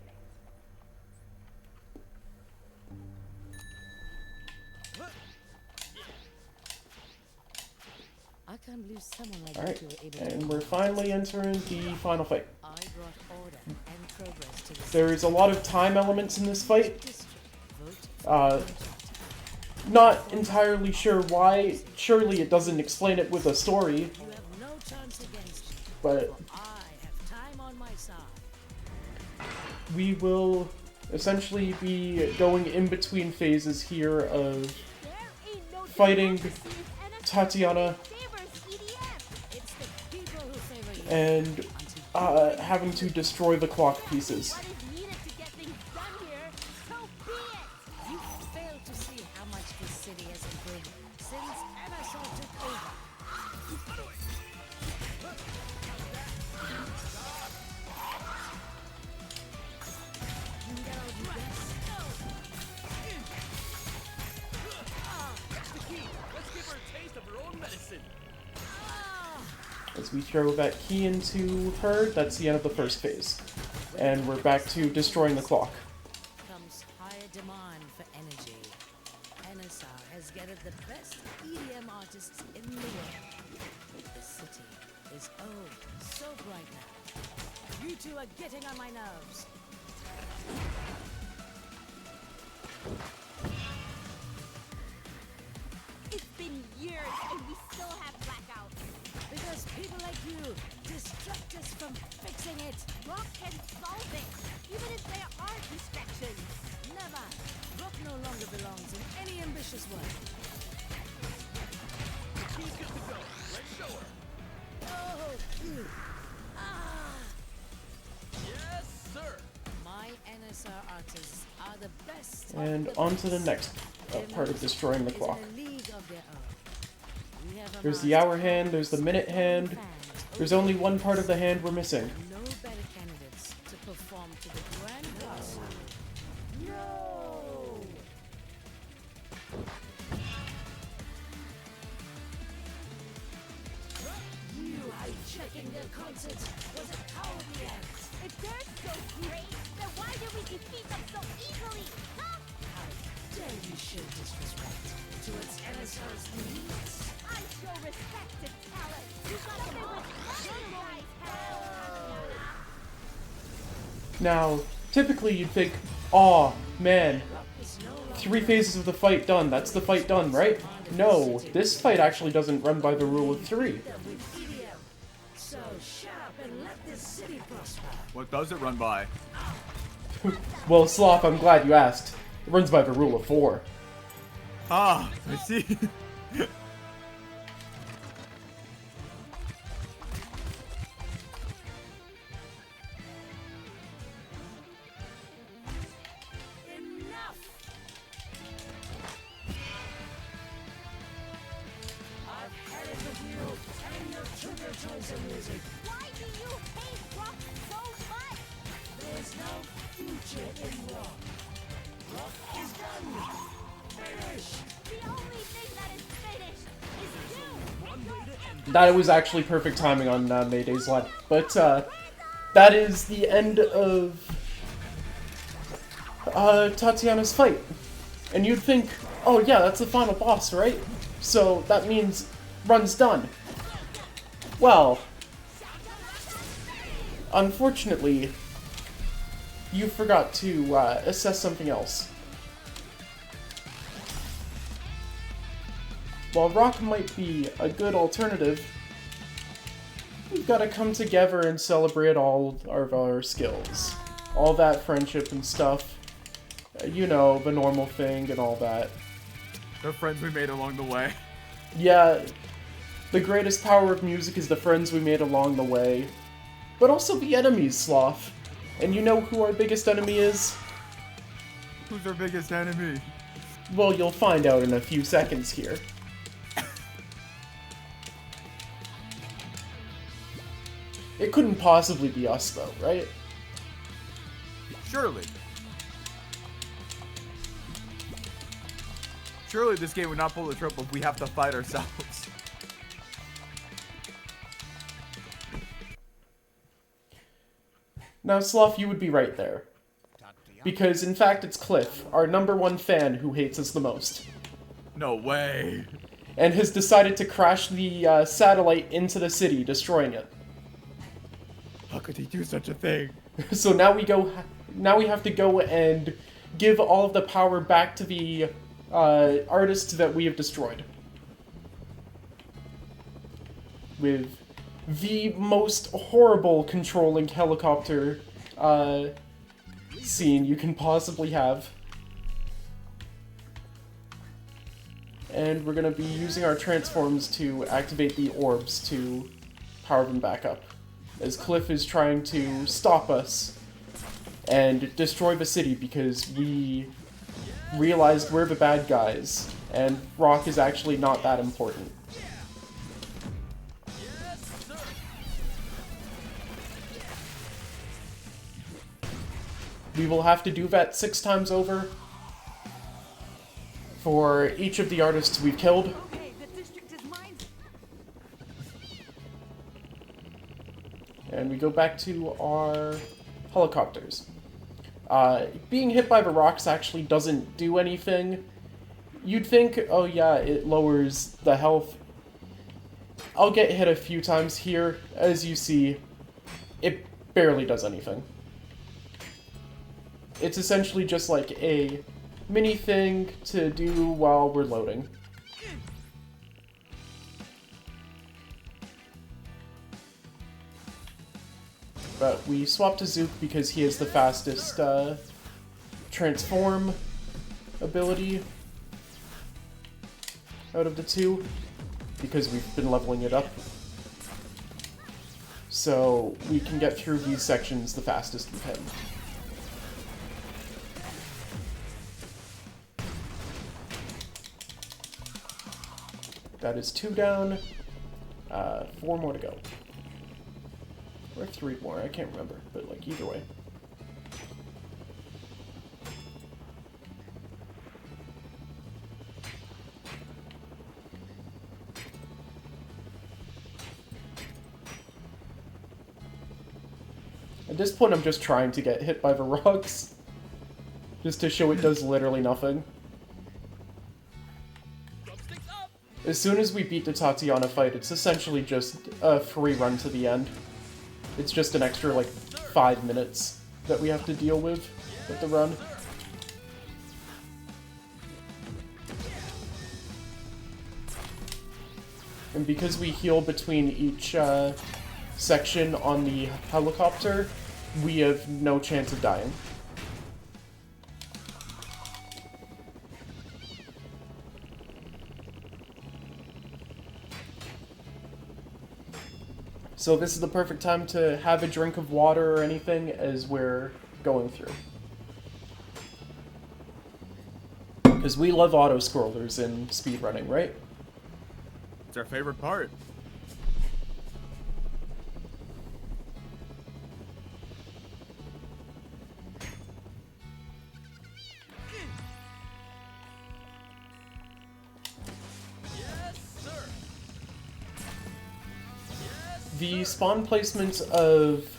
I can't believe someone like Alright, you were able and to. we're finally entering the final fight. I brought order and progress to this There's a lot of time elements in this fight. district. Vote. Not entirely sure why. Surely it doesn't explain it with a story, You have no chance against me. but I have time on my side. we will essentially be going in between phases here of There ain't no fighting democracy if NSR Tatiana favors EDF. It's the people who favor you. and having to destroy the clock pieces. What is needed to get things done here, so be it. You fail to see how much this city has improved since NSR took over. You can get out of this. That's the key. Let's give her a taste of her own medicine. As we throw that key into her, that's the end of the first phase. And we're back to destroying the clock. Comes higher demand for energy. NSR has gathered the best EDM artists in the world. The city is so bright now. You two are getting on my nerves. It's been years and we still have blackouts. Because people like you distract us from fixing it. Rock can solve it, even if there are distractions. Never. Rock no longer belongs in any ambitious work. She's good to go. Let's show her. Oh! Ah! Yes, sir. My NSR artists are the best. And on to the next part of destroying the clock. There's the hour hand, there's the minute hand. There's only one part of the hand we're missing. No better candidates to perform to the grand boss. No! You hijacking their concert was a cowardly act. If they're so great, then why do we defeat them so easily? Huh? How dare you show disrespect towards NSR's needs? I show respect to talent. You got to recognize talent. Now, typically you'd think, aw, man, 3 phases of the fight done, that's the fight done, right? No, this fight actually doesn't run by the rule of 3. So shut up and let this city prosper. What does it run by? Well, Sloth, I'm glad you asked. It runs by the rule of 4. Ah, I see. Enough! I've had it with you and your trigger toys and music. Why do you hate rock so much? There's no future in rock. Rock is done. Finished. The only thing that is finished is you. One way to end. That was actually perfect timing on Mayday's line. But, that is the end of Tatiana's fight. And you'd think, oh yeah, that's the final boss, right? So that means run's done. Well, unfortunately, you forgot to assess something else. While rock might be a good alternative, we've got to come together and celebrate all of our skills. All that friendship and stuff. You know, the normal thing and all that. The friends we made along the way. Yeah, the greatest power of music is the friends we made along the way. But also the enemies, Sloth. And you know who our biggest enemy is? Who's our biggest enemy? Well, you'll find out in a few seconds here. It couldn't possibly be us, though, right? Surely. Surely this game would not pull the trope of we have to fight ourselves. Now, Sloth, you would be right there. Because, in fact, it's Cliff, our #1 fan, who hates us the most. No way. And has decided to crash the satellite into the city, destroying it. How could he do such a thing? So now we have to go and give all of the power back to the artists that we have destroyed. With the most horrible controlling helicopter scene you can possibly have. And we're gonna be using our transforms to activate the orbs to power them back up. As Cliff is trying to stop us and destroy the city because we realized we're the bad guys, and Rock is actually not that important. We will have to do that 6 times over for each of the artists we've killed. Okay, the district is mine. And we go back to our helicopters. Being hit by the rocks actually doesn't do anything. You'd think, oh yeah, it lowers the health. I'll get hit a few times here. As you see, it barely does anything. It's essentially just like a mini thing to do while we're loading. But we swapped to Zook because he has the fastest transform ability out of the two, because we've been leveling it up. So we can get through these sections the fastest with him. That is 2 down, 4 more to go. Or 3 more, I can't remember, but like either way. At this point, I'm just trying to get hit by the rocks. Just to show it does literally nothing. As soon as we beat the Tatiana fight, it's essentially just a free run to the end. It's just an extra, like, 5 minutes that we have to deal with the run. And because we heal between each section on the helicopter, we have no chance of dying. So this is the perfect time to have a drink of water or anything as we're going through. Because we love auto-scrollers in speedrunning, right? It's our favorite part. The spawn placements of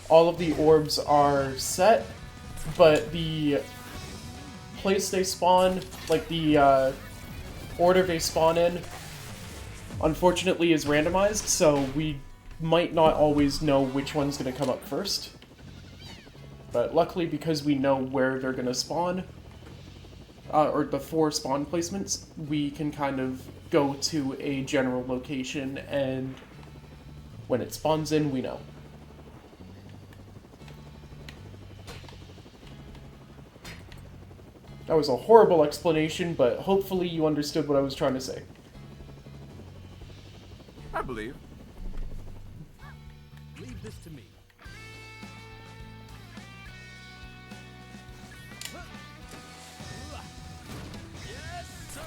all of the orbs are set, but the place they spawn, like the order they spawn in, unfortunately is randomized, so we might not always know which one's going to come up first. But luckily, because we know where they're going to spawn, or the 4 spawn placements, we can kind of go to a general location, and when it spawns in, we know. That was a horrible explanation, but hopefully you understood what I was trying to say. I believe. Leave this to me. Yes, sir.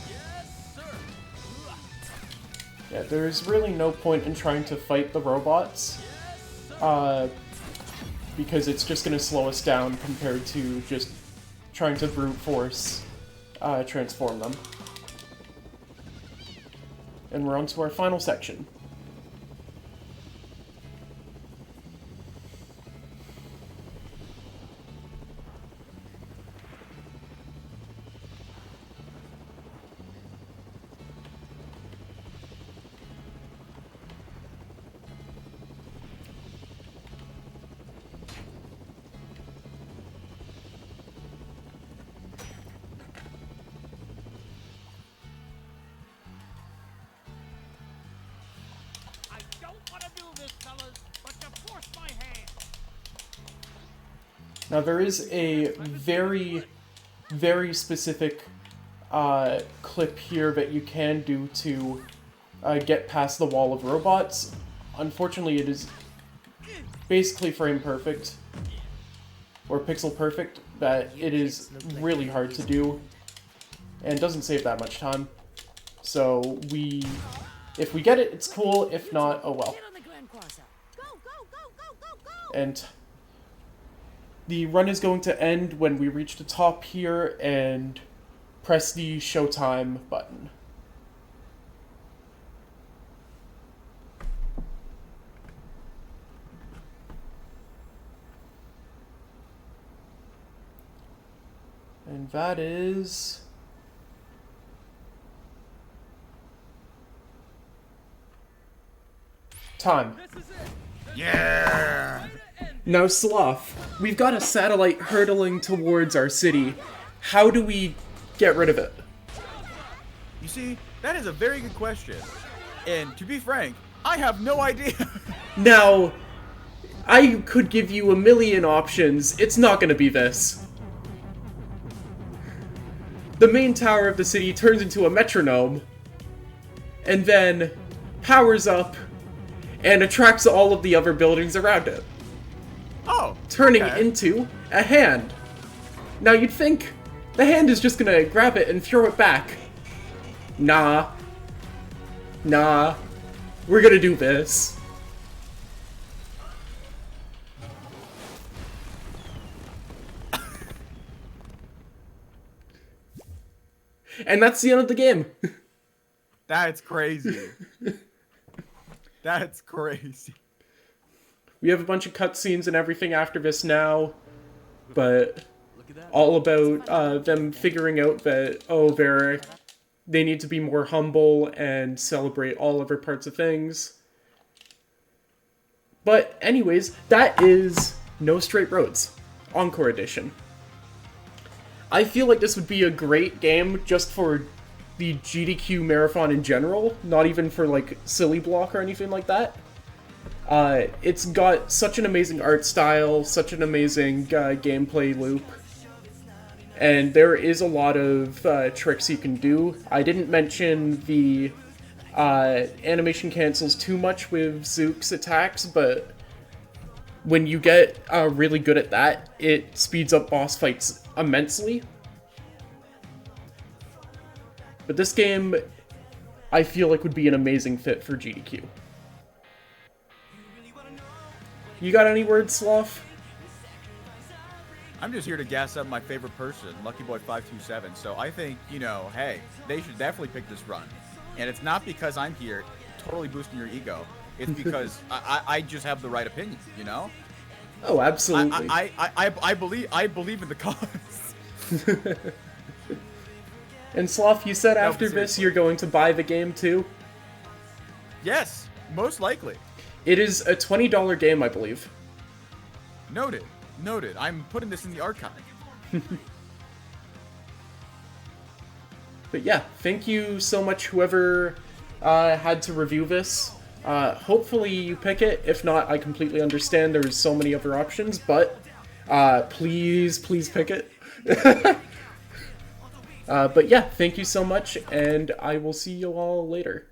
Yes, sir. Yeah, there's really no point in trying to fight the robots, because it's just going to slow us down compared to just trying to brute force transform them. And we're on to our final section. I don't want to do this, fellas, but you forced my hand. Now there is a very, very specific clip here that you can do to get past the wall of robots. Unfortunately, it is basically frame perfect, or pixel perfect, that it is really hard to do, and doesn't save that much time. So if we get it, it's cool. If not, oh well. Get on the Grand Cross up. Go, go, go, go, go, go! And the run is going to end when we reach the top here and press the Showtime button. And that is... time. Yeah! Now, Sloth, we've got a satellite hurtling towards our city. How do we get rid of it? You see, that is a very good question. And to be frank, I have no idea. Now, I could give you a million options. It's not gonna be this. The main tower of the city turns into a metronome, and then powers up and attracts all of the other buildings around it, Oh, turning okay. it into a hand. Now you'd think the hand is just gonna grab it and throw it back. Nah. Nah. We're gonna do this. And that's the end of the game. That's crazy. That's crazy. We have a bunch of cutscenes and everything after this now, but all about them figuring out that, oh, they need to be more humble and celebrate all other parts of things. But anyways, that is No Straight Roads, Encore Edition. I feel like this would be a great game just for the GDQ marathon in general, not even for like Silly Block or anything like that. It's got such an amazing art style, such an amazing gameplay loop, and there is a lot of tricks you can do. I didn't mention the animation cancels too much with Zook's attacks, but when you get really good at that, it speeds up boss fights immensely. But this game, I feel like would be an amazing fit for GDQ. You got any words, Sloth? I'm just here to gas up my favorite person, Lucky Boy 527. So I think, you know, hey, they should definitely pick this run. And it's not because I'm here totally boosting your ego. It's because I just have the right opinion, you know? Oh, absolutely. I believe in the cause. And Sloth, you said after this seriously. you're going to buy the game too? Yes, most likely. It is a $20 game, I believe. Noted. Noted. I'm putting this in the archive. But yeah, thank you so much whoever had to review this. Hopefully you pick it. If not, I completely understand. There's so many other options, but please pick it. But yeah, thank you so much, and I will see you all later.